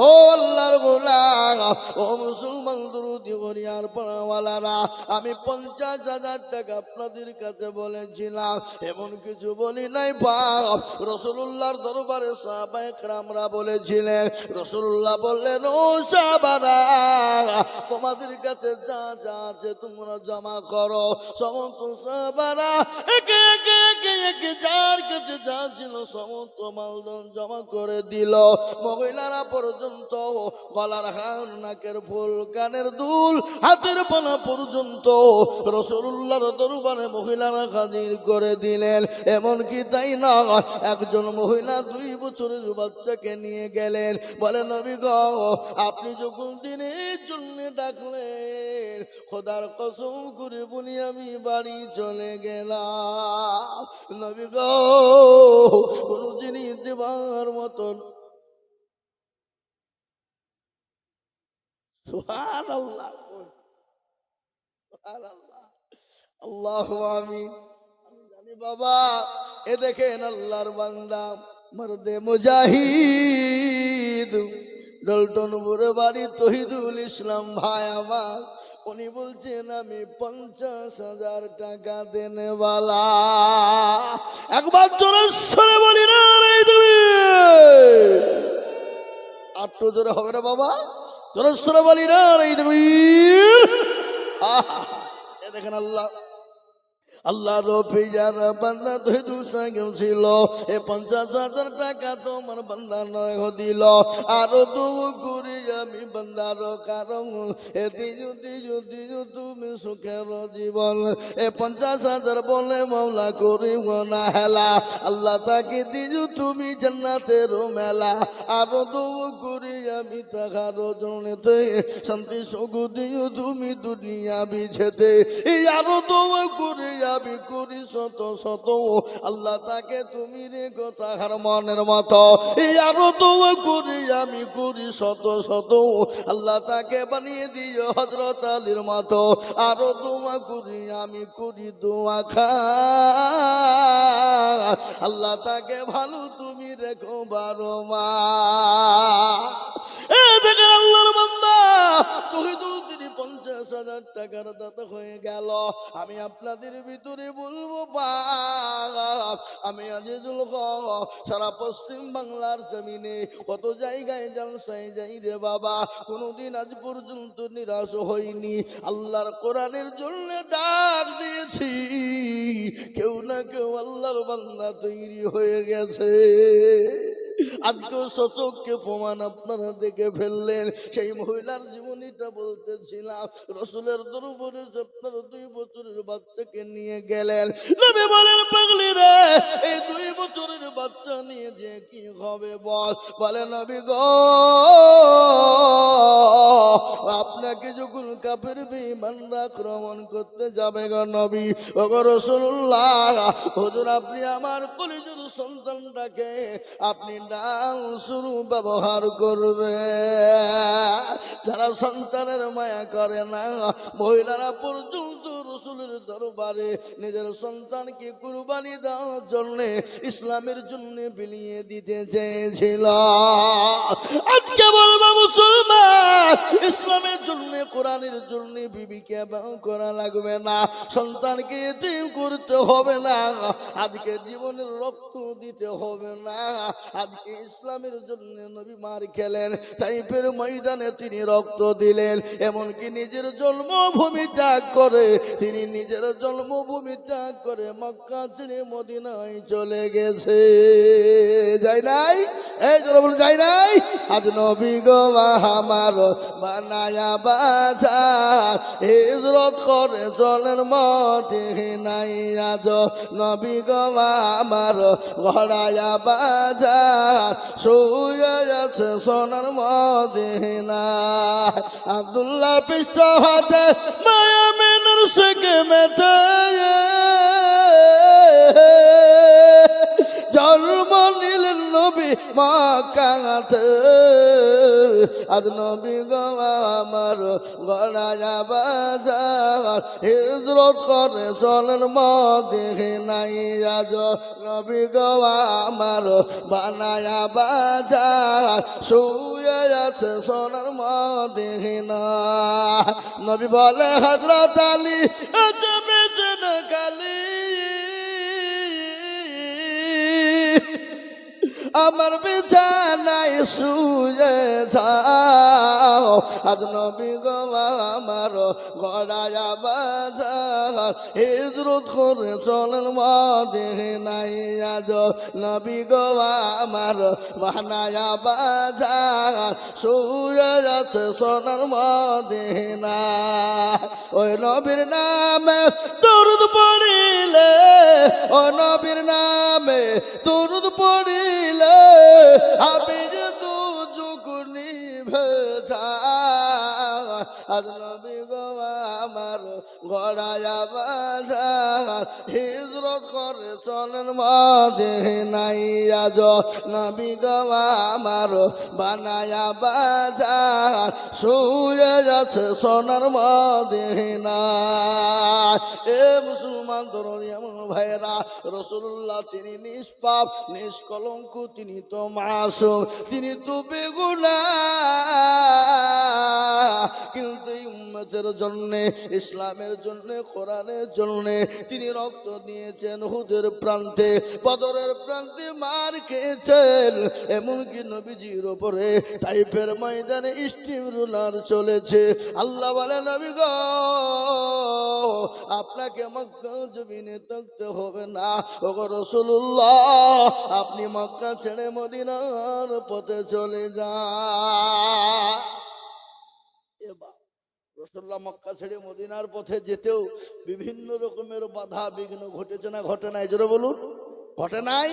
ও আল্লাহর গোলাম, ও মুসলমান দুরুদি করিয়ার পড়াওয়ালারা, আমি 50,000 টাকা আপনাদের কাছে বলেছিলাম, এমন কিছু বলি নাই বাপ। রাসূলুল্লাহর দরবারে সাহাবায়ে কেরামরা বলেছিলেন, রাসূলুল্লাহ বললেন, ও সাহাবারা, তোমাদের কাছে যা যা আছে তোমরা জমা করো। সমস্ত সাহাবারা একে একে একে একে যার কাছে যা ছিল সমস্ত মালদন জমা করে দিল। মহিলারা পর্যন্ত গলার হার, নাকের ফুল, কানের দুল, হাতের পানা পর্যন্ত রাসূলুল্লাহর দরবারে মহিলারা হাজির করে দিলেন। এমনকি তাই না, একজন মহিলা 2 বছরের বাচ্চাকে নিয়ে গেলেন। বলে, নবী গো, আপনি যখন দিনের জন্য ডাকলেন, খোদার কসম করে বলি আমি বাড়ি চলে গেলাম। নবী গো, কোন জিনিস দেবার মতন। সুবহানাল্লাহ, সুবহানাল্লাহ, আল্লাহু আমিন। আমি জানি বাবা, এ দেখেন আল্লাহর বান্দা মর্দে মুজাহিদ ডলটনপুরে বাড়ি তহিদুল ইসলাম ভাই আমার, উনি বলছেন আমি 50,000 টাকা দেনেওয়ালা। একবার জোরে সরে বলি না রে তুমি, আর তো জোরে হবে না বাবা, জোরে সরে বলি না রে তুমি। এ দেখেন আল্লাহ, আল্লাহর রফিজার বান্দা তহিদুল সাহেব ছিল। এ 50,000 টাকা তোমার বান্দা নয় দিল, আরো দু করি আমি বান্দার কারণ এ দিজু দিজু দিজু তুমি সুখের জীবন। এ 50,000 বলে মাওলা করিব না হেলা, আল্লাহ তাকে দিজু তুমি জান্নাতের মেলা, আরো দু করি আমি তাহার জনেতে শান্তি সুখ দিজু তুমি দুনিয়া বিছেতে, এই আরো দু করি আমি করি শত শত, আল্লাহ তাকে তুমি রেখো তাহার মনের মতো। এই আরো দোয়া করি আমি করি শত শত, আল্লাহ তাকে বানিয়ে দিও হযরত আলীর মতো। আরো দোয়া করি আমি করি দোয়া খা, আল্লাহ তাকে ভালো তুমি রেখো 12 মাস। এ দেখেন আল্লাহর বান্দা তহিদুল, তিনি 50,000 টাকার দাতা হয়ে গেল। আমি আপনাদের ভিতরে বলবো বাপ, আমি আজিজুল হক সারা পশ্চিম বাংলার জমিনে কত জায়গায় জলসায় যাই রে বাবা, কোনোদিন আজ পর্যন্ত নিরাশ হইনি। আল্লাহর কোরআনের জন্য ডাক দিয়েছি, কেউ না কেউ আল্লাহর বান্দা তৈরি হয়ে গেছে। আজকেও সচক্ষে প্রমাণ আপনারা দেখে ফেললেন। সেই মহিলার জীবনীটা বলতেছিলাম, রাসূলের দরবারে আপনার 2 বছরের বাচ্চাকে নিয়ে গেলেন। নবী বলেন, পাগলি রে, এই 2 বছরের বাচ্চা নিয়ে যে কি হবে বল। বলে, নবী গো, আপনাকে যখন কাফের বেঈমানরা আক্রমণ করতে যাবে গো নবী, ও গো রাসূলুল্লাহ, হুজুর আপনি আমার কলিজার সন্তানটাকে আপনি নাম শুরু ব্যবহার করবে। যারা সন্তানের মায়া করে না, মহিলারা পর্যন্ত রাসূলের দরবারে নিজের সন্তানকে কুরবানি দেওয়ার জন্য, ইসলামের জন্য বিলিয়ে দিতে চেয়েছিল। আজকে বলবো মুসলমান, ইসলামের জন্য, কোরআনের জন্য বিবিকে বিবাহ করা লাগবে না, সন্তানকে এতিম করতে হবে না। আজকে জীবনের রক্ত দিতে হবে না। আজকে ইসলামের জন্য নবী মার খেলেন, তাইফের ময়দানে তিনি রক্ত দিলেন, এমনকি নিজের জন্মভূমি ত্যাগ করে, তিনি নিজের জন্মভূমি ত্যাগ করে মক্কা ছেড়ে মদিনায় চলে গেছে। যাই নাই? এই জোরে বলুন, যাই নাই? আজ নবী গো আমার বানায়া বাজার হিজরত করে চলেন মদিনায়। আজ নবী গো আমার গড়ায়া বাজার শুয়ে আছে সোনার মদিনায়। আব্দুল্লাহ পৃষ্ঠ হাতে মায়া মেনুর শেখে মেতে জন্ম নিলেন নবী মক্কাতে। আজ নবী গো আমার গড়ায়া বাজার হিজরত করে চলেন মদিনায়। আজ নবী গো আমার বানায়া বাজার শুয়ে আছে সোনার মদিনায়। নবী বলে হযরত আলী যাবে যেন কালী আমার বিছানায় শুয়ে যাও। আজ নবী গো আমার গড়ায়া বাজার হিজরত করে চলেন মদিনায়। আজ নবী গো আমার বানায়া বাজার শুয়ে আছে সোনার মদিনায়। ওই নবীর নামে দরুদ পড়িলে, ও নবীর নামে দরুদ পড়িলে আবির দু যুগ নিভে যায়। আজ নবী গো আমার গড়ায়া বাজার হিজরত করে চলেন মদিনায়। আজ নবী গো আমার বানায়া বাজার শুয়ে আছে সোনার মদিনায়। এ মুসলমান দরদি আমার ভাইরা, রাসূলুল্লাহ তিনি নিষ্পাপ নিষ্কলঙ্ক, তিনি তো মাসুম, তিনি তো বেগুনাহ, কিন্তু এই উম্মতের জন্য, ইসলামের জন্য, কোরআনের জন্য তিনি রক্ত দিয়েছেন। উহুদের প্রান্তে, বদরের প্রান্তে মার খেয়েছেন, এমনকি নবীজির উপরে তাইফের ময়দানে স্টিম রুলার চলেছে। আল্লাহ বলে নবী গো আপনাকে মক্কা জমিনে থাকতে হবে না। ওগো রাসূলুল্লাহ আপনি মক্কা ছেড়ে মদিনার পথে চলে যান। এবার রাসূলুল্লাহ মক্কা ছেড়ে মদিনার পথে যেতেও বিভিন্ন রকমের বাধা বিঘ্ন ঘটেছে না ঘটে নাই? জোরে বলুন, ঘটে নাই?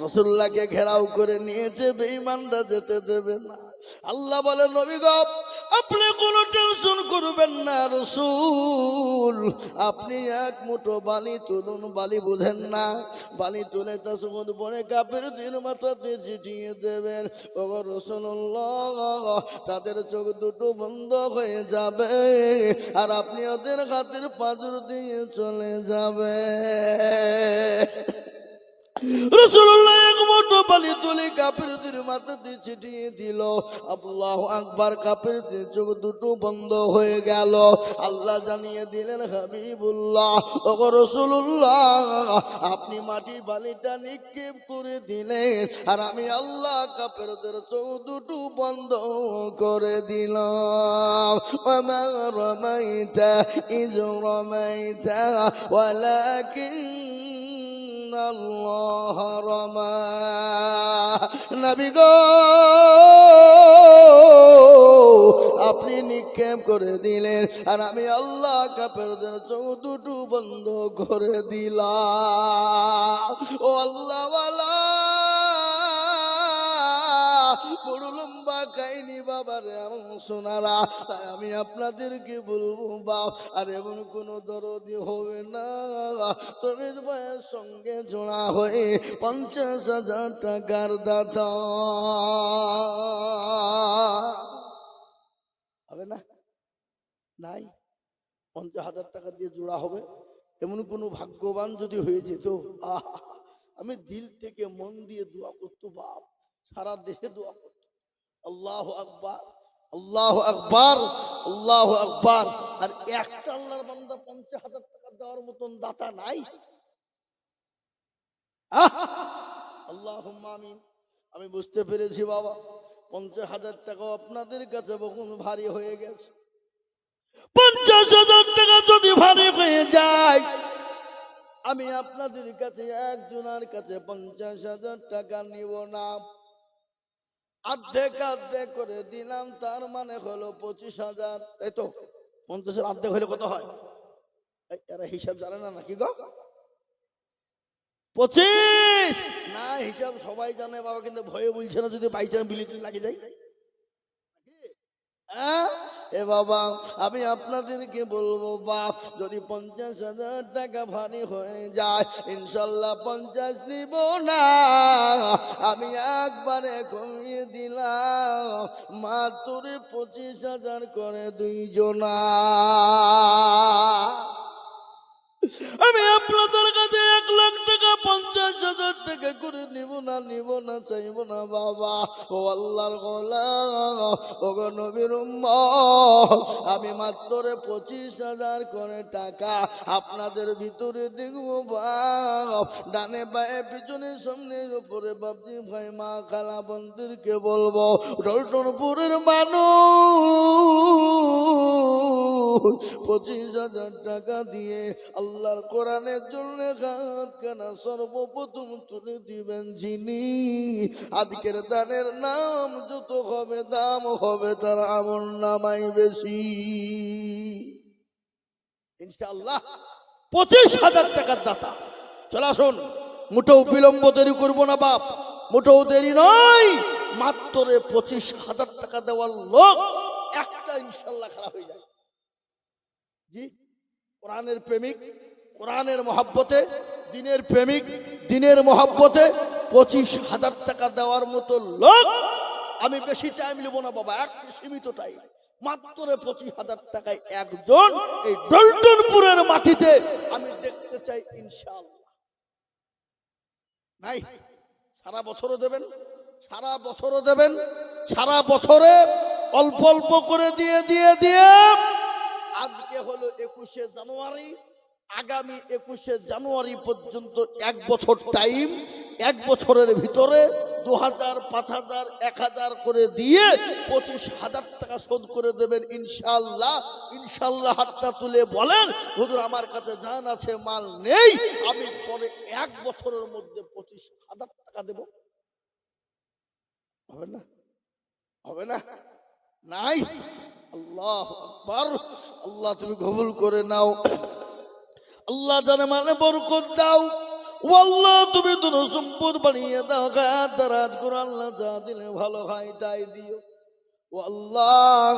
রাসূলুল্লাহকে ঘেরাও করে নিয়েছে, বেঈমানরা যেতে দেবে না। আল্লাহ বলে নবী গো আপনি কোনো টেনশন করবেন না রাসূল, আপনি এক মুঠো বালি তুলুন। বালি বুঝেন না? বালি তুলে তা সমুদ বনে কাফেরদের মাথাতে ছিটিয়ে দেবেন। ও রাসূলুল্লাহ তাদের চোখ দুটো বন্ধ হয়ে যাবে, আর আপনি ওদের হাতের পাঁজর দিয়ে চলে যাবে। রাসূলুল্লাহ এক মুঠো বালি তুলে কাফেরদের মাথাতে ছিটিয়ে দিল। আল্লাহু আকবার, কাফেরদের চোখ দুটো বন্ধ হয়ে গেল। আল্লাহ জানিয়ে দিলেন হাবিবুল্লাহ ওগো রাসূলুল্লাহ আপনি মাটির বালিটা নিক্ষেপ করে দিলেন, আর আমি আল্লাহ কাফেরদের চোখ দুটো বন্ধ করে দিলাম। ওমা রামাইতা ইয রামাইতা ওয়ালাকিন আল্লাহ রামা। নবী গো আপনি নিক্ষেপ করে দিলেন, আর আমি আল্লাহ কাফেরদের চোখ দুটো বন্ধ করে দিলাম। ও আল্লাহ ওয়ালা বড় লম্বা কাহিনী বাবারে এমন শোনারা, তাই আমি আপনাদেরকে বলবো বাপ আর এমন কোনো দরদি হবে না তুমি ভাইয়ের সঙ্গে জোড়া হয়ে 50,000 টাকার দাতা হবে না? নাই 50,000 টাকা দিয়ে জোড়া হবে এমন কোনো ভাগ্যবান যদি হয়ে যেত, আমি দিল থেকে মন দিয়ে দোয়া করতো বাপ, সারা দেশে দোয়া করতো আল্লাহু আকবার আল্লাহু আকবার আল্লাহু আকবার। আর একটা আল্লাহর বান্দা 50,000 টাকা দেওয়ার মতন দাতা নাই। আল্লাহুম্মা আমিন। আমি বুঝতে পেরেছি বাবা, 50,000 টাকাও আপনাদের কাছে বহু ভারী হয়ে গেছে। 50,000 টাকা যদি ভারী হয়ে যায়, আমি আপনাদের কাছে একজনের কাছে 50,000 টাকা নিব না, অর্ধেক অর্ধেক করে দিলাম, তার মানে হলো 25,000। এই তো 50-এর অর্ধেক হলে কত হয়? এরা হিসাব জানে না নাকি গো? 25 না, হিসাব সবাই জানে বাবা, কিন্তু ভয়ে বলছে না, যদি বাইচান্স বিলিতি লাগে যায়। এ বাবা, আমি আপনাদেরকে বলবো বাপ, যদি 50,000 টাকা ভারী হয়ে যায়, ইনশাল্লাহ 50 নিব না, আমি একবারে কমিয়ে দিলাম, মাত্র 25,000 করে দুইজনা। আমি আপনাদের কাছে 1,00,000 টাকা 50,000 টাকা করে নিব না, চাইব না বাবা। ও আল্লাহর গোলাম, ও গো নবীর উম্মত, আমি মাত্র 25,000 করে টাকা আপনাদের ভিতরে দেখব বাপ, ডানে বায়ে পিছনে সামনে উপরে বাপজি ভাই মা খালা বন্ধুরকে বলবো, রল্টনপুরের মানুষ 25,000 টাকা দিয়ে আল্লাহর কোরআনের জন্য হাতখানা সর্বপ্রথম তুলে দিবেন যিনি, আজকের দানের নাম যত হবে দাম হবে তার আমল নামাই বেশি। ইনশাআল্লাহ 25,000 টাকার দাতা চলে আসুন। মোটেও বিলম্ব দেরি করবো না বাপ, মোটেও দেরি নয়, মাত্র 25,000 টাকা দেওয়ার লোক একটা ইনশাআল্লাহ খারাপ হয়ে যায়। জি, কোরআনের প্রেমিক, কোরআনের মহাব্বতে, দিনের প্রেমিক, দিনের মহাব্বতে 25,000 টাকা দেওয়ার মতো লোক, আমি বেশি টাইম নেব না বাবা, এক সীমিত টাইম, মাত্র 25,000 টাকায় একজন এই ডলটনপুরের মাটিতে আমি দেখতে চাই ইনশাআল্লাহ। নাই, সারা বছরও দেবেন, সারা বছরও দেবেন, সারা বছরে অল্প অল্প করে দিয়ে দিয়ে দিয়ে আজকে হলো 21শে জানুয়ারি, আগামী 21শে জানুয়ারি পর্যন্ত 1 বছর টাইম, 1 বছরের ভিতরে 2,000, 5,000, 1,000 করে দিয়ে 25,000 টাকা শোধ করে দেবেন ইনশাআল্লাহ। ইনশাআল্লাহ হাতটা তুলে বলেন, হুজুর আমার কাছে জান আছে, মাল নেই, আমি পরে 1 বছরের মধ্যে 25,000 টাকা দেব। হবে না? হবে না? নাই। আল্লাহু আকবার। আল্লাহ তুমি কবুল করে নাও, আল্লাহ জানে মানে বরকত দাও, ও আল্লাহ তুমি ধন সম্পদ বানিয়ে দাও, খায়াত দারাত করে আল্লাহ যা দিলে ভালো হয় তাই দিও। ও আল্লাহ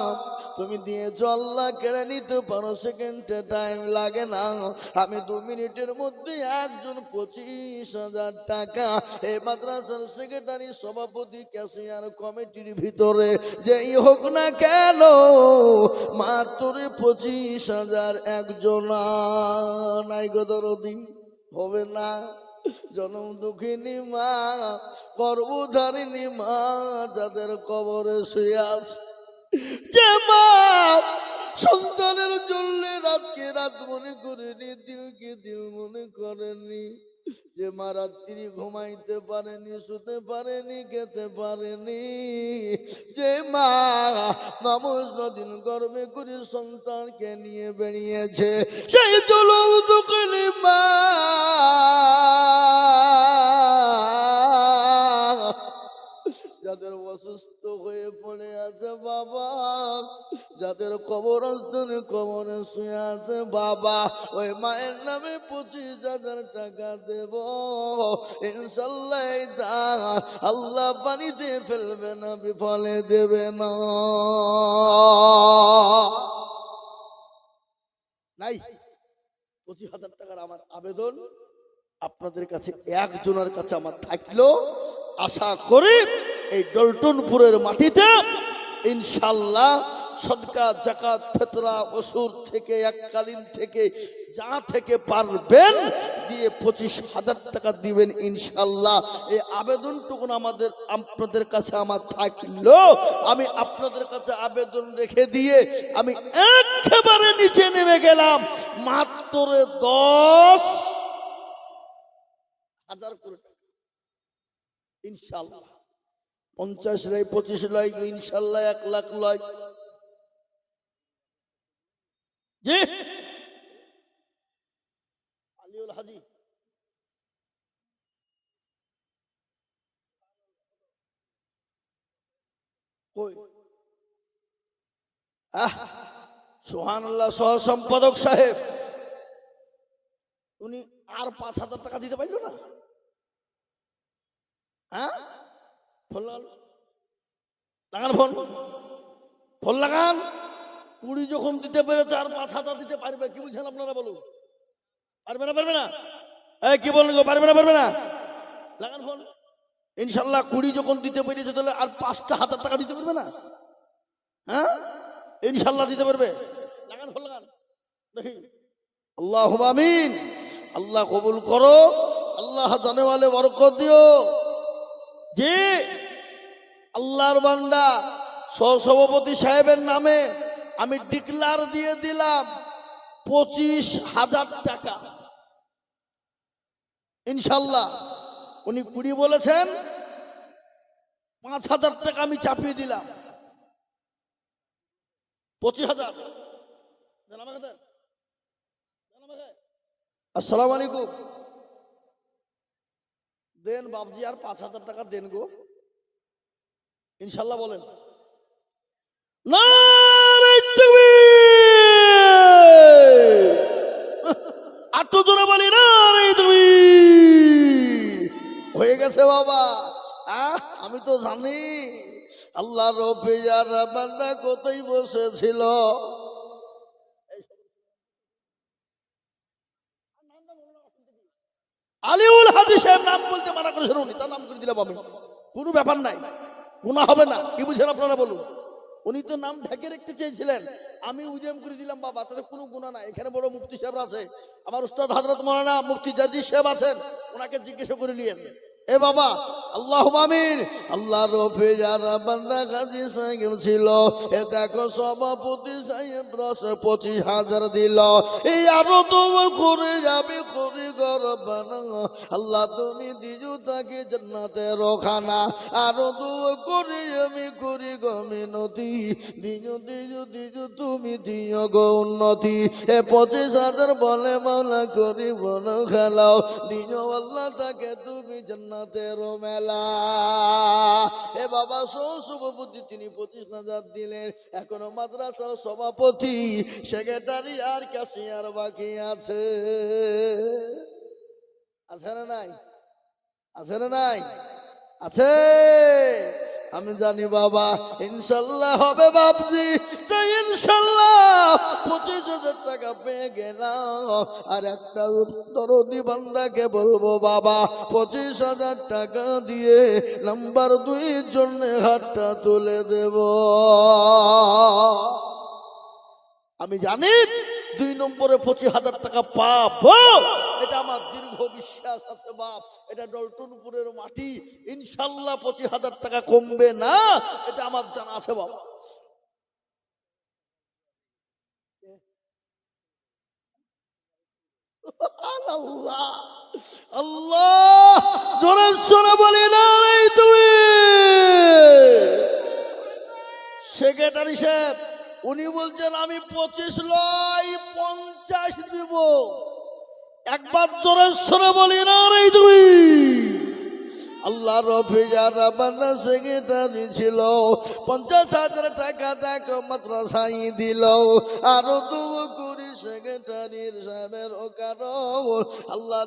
তুমি দিয়েছো আল্লাহ, কেড়ে নিতে পারো, সেকেন্ডে টাইম লাগে না, আমি 2 মিনিটের মধ্যে একজন 25,000 টাকা এই মাদ্রাসার সেক্রেটারি, সভাপতি, ক্যাশিয়ার কমিটির ভিতরে যেই হোক না কেন, মাত্র 25,000 একজন। নাই গো দরদি, হবে না? জনম দুঃখিনী মা, গর্ভধারিণী মা, যাদের কবরে শুয়ে আছে, যে মা সন্তানের জন্য রাতকে রাত মনে করেনি, দিলকে দিল মনে করেনি, যে মা রাত্রি ঘুমাইতে পারেনি, শুতে পারেনি, খেতে পারেনি, যে মা নামাজ দিন গর্বে করে সন্তানকে নিয়ে বেরিয়েছে, সেই জলম দুঃখিনী মা, যাদের অসুস্থ হয়ে পড়ে আছে বাবা, যাদের কবরস্থানে কবরে শুয়ে আছে বাবা, ওই মায়ের নামে 25,000 টাকা দেব ইনশাআল্লাহ। আল্লাহ পানিতে ফেলবে না, বিফলে দেবে না। নাই, 25,000 টাকার আমার আবেদন আপনাদের কাছে, একজনের কাছে আমার থাকলো, আশা করি এই ডলটনপুরের মাটিতে ইনশাআল্লাহ সদকা, জাকাত, ফিতরা, ওসুর থেকে, এককালীন থেকে, যা থেকে পারবেন দিয়ে 25,000 টাকা দিবেন ইনশাআল্লাহ। এই আবেদনটুকু আমাদের আপনাদের কাছে আমার থাকলো, আমি আপনাদের কাছে আবেদন রেখে দিয়ে আমি একেবারে নিচে নেমে গেলাম, মাত্র 10,000 করে। ইনশাল্লাহ 50 লাই 25 লাই ইনশাল্লাহ 1 লাখ লাই জি আলিউল হাজি কই সুবহানাল্লাহ সহ সম্পাদক সাহেব উনি আর 5,000 টাকা দিতে পারলো না হ্যাঁ ফোন লাগান ফোন ফোন লাগান 20 যখন দিতে পেরেছে আর 5,000 দিতে পারবে কি বুঝছেন আপনারা বলুন পারবে না এই কি বলেন গো পারবে না লাগান ফোন ইনশাআল্লাহ 20 যখন দিতে পেরেছে তাহলে আর 5,000 টাকা দিতে পারবে না হ্যাঁ ইনশাআল্লাহ দিতে পারবে লাগান ফোন লাগান দেখি আল্লাহুম্মা আমিন আল্লাহ কবুল করো আল্লাহ জানে ওয়ালে বরকত দিও যে আল্লাহর বান্দা সহসভাপতি সাহেবের নামে আমি ডিক্লার দিয়ে দিলাম 25,000 টাকা ইনশাআল্লাহ উনি 20 বলেছেন 5,000 টাকা আমি চাপিয়ে দিলাম 25,000 আসসালামু আলাইকুম দেন বাবজি আর 5,000 টাকা দেন গো ইনশাআল্লাহ বলেন নারে তাকবীর আটো জোরে বলি নারে তাকবীর হয়ে গেছে বাবা আমি তো জানি আল্লাহর রফিজার বান্দা কোথায় বসেছিল আলিউল হাজি সাহেব নাম বলতে মানা করেছেন উনি তার নাম করে দিলাম আমি কোনো ব্যাপার নাই গুনাহ হবে না কি বুঝেন আপনারা বলুন উনি তো নাম ঢেকে রাখতে চেয়েছিলেন আমি উজেম করে দিলাম বাবা তাতে কোনো গুনাহ নাই এখানে বড় মুফতি সাহেব আছে আমার উস্তাদ হযরত মাওলানা মুফতি জাজি সাহেব আছেন ওনাকে জিজ্ঞাসা করে নিয়েন এ বাবা আল্লাহুম্মা আমিন আল্লাহ রফিজার বান্দা গাজী সাহেব ছিল এ দেখো সভাপতি সাহেব 25,000 দিল এই আরো তো করে যাবে করে গরবানা আল্লাহ তুমি দিজু তাকে জান্নাতের খানা আরো তো করে আমি করি গো মিনতি দিজু তুমি দিও গো উন্নতি এ 25,000 বলে মাওলা করি বল খেলাও দিজু আল্লাহ তাকে তুমি জান্নাতের মেলা এ বাবা সভাপতি তিনি 25,000 দিলেন এখনো মাদ্রাসার সভাপতি সেক্রেটারি আর ক্যাশিয়ার বাকি আছে না নাই আছে আমি জানি বাবা ইনশাআল্লাহ হবে বাপজি তাই ইনশাআল্লাহ 25,000 টাকা পেয়ে গেলাম আর একটা দরদি বান্দাকে বলবো বাবা 25,000 টাকা দিয়ে নাম্বার 2 জন্য হাতটা তুলে দেব আমি জানি 2 নম্বরে 25,000 টাকা পাবো এটা আমার দীর্ঘ বিশ্বাস আছে বাপ এটা ডলটনপুরের মাটি ইনশাআল্লাহ 25,000 টাকা কমবে না এটা আমার জানা আছে বাবা আল্লাহ আল্লাহ জোরে জোরে বলি না রে তুমি সেক্রেটারি সাহেব উনি বলছেন আমি 25 লই 50 দিব একবার জোরে জোরে বলি না রে তুমি আল্লাহ রফিজার বান্দা সেক্রেটারি ছিল 50,000 টাকা দেখো মাদ্রাসায় দিল আরো দুও করি সেক্রেটারির সাহেবের ও কারণ আল্লাহ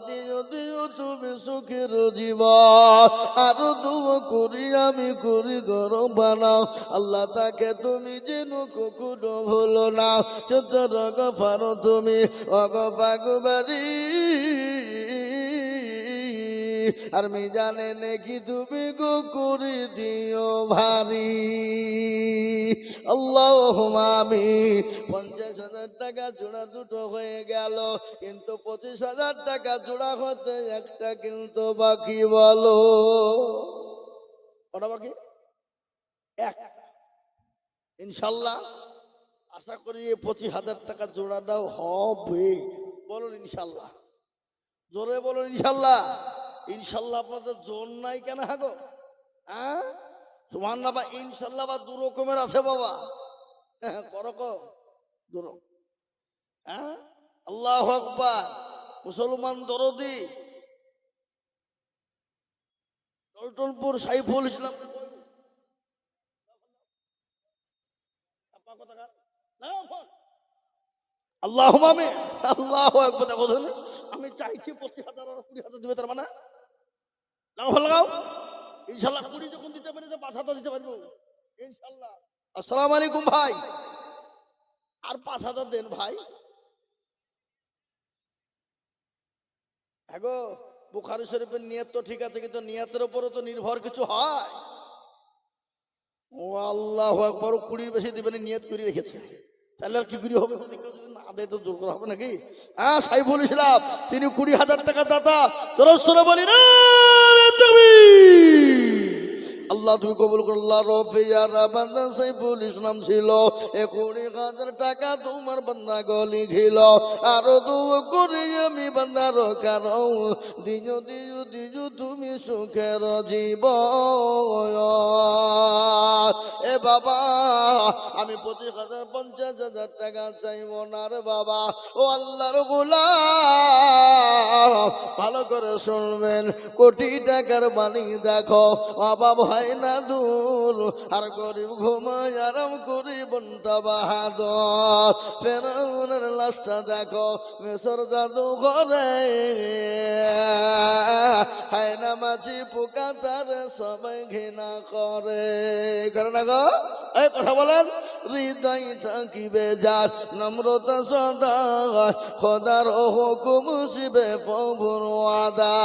দিও তুমি সুখের জীবন আরো দুও করি আমি করি গরম বানাও আল্লাহ তাকে তুমি যেন কখনো ভুলো না চোদ্দ গফারো তুমি অগপাগুবারি আর মি জানে নাকি তুমি গো করে দিও ভারী আল্লাহুম্মা আমিন 50,000 টাকা জোড়া দুটো হয়ে গেল কিন্তু 25,000 টাকা জোড়া হতে একটা কিন্তু বাকি বলো কটা বাকি একটা ইনশাআল্লাহ আশা করি 25,000 টাকা জোড়াটাও হবে বলুন ইনশাআল্লাহ জোরে বলুন ইনশাআল্লাহ ইনশাল্লাহ আপনাদের জোর নাই কেন হাগো? হ্যাঁ সুবহানাল্লাহ বা ইনশাল্লাহ বা দু রকমের আছে বাবা। করকম দূর। হ্যাঁ আল্লাহু আকবার। মুসলমান দরদি টলটনপুর সাইফুল ইসলাম আল্লাহ আমি আল্লাহ একবার দেখো আমি চাইছি 25,000 আর 20,000 দিবে তার মানে লাগাও লাগাও ইনশাল্লাহ 20 যখন দিতে পারি তো 5,000 দিতে পারবো ইনশাল্লাহ। আসসালামু আলাইকুম ভাই, আর 5,000 দেন ভাই। হ্যাঁ গো বুখারী শরীফের নিয়ত তো ঠিক আছে, কিন্তু নিয়তের উপরে তো নির্ভর কিছু হয়। ও আল্লাহু আকবার, 20 বেশি দিবেন নিয়ত করে রেখেছে, তাহলে আর কি করে হবে? না দেয় তো জোর করা হবে নাকি? হ্যাঁ সাইফুল ইসলাম তিনি 20,000 টাকা দাতা। জোরে বলি না তুমি আল্লাহ তুমি কবুল করো। আল্লাহ রফিয়ারা বান্দা সাইফুল ইসলাম ছিল, 20,000 টাকা তোমার বান্দা গলি ছিল, আরো দু করে আমি বান্দার কারো দিজু দিজু দিজু তুমি সুখের জীবন। এ বাবা আমি 25,000 50,000 টাকা চাইব না রে বাবা। ও আল্লাহর গোলাম ভালো করে শুনবেন, কোটি টাকার মানি দেখো অভাব হয় না দূর, আর গরিব ঘুমায় আরাম করি বন্টা বাহাদুর। ফেরাউনের লাশটা দেখো মিশর জাদু ঘরে, হায় না মাছি পোকা তার সবাই ঘৃণা করে। করে না গো এই কথা বলেন। হৃদয় থাকিবে যার নম্রতা সদা, খোদার হুকুম শিবে প্রভুর ওয়াদা।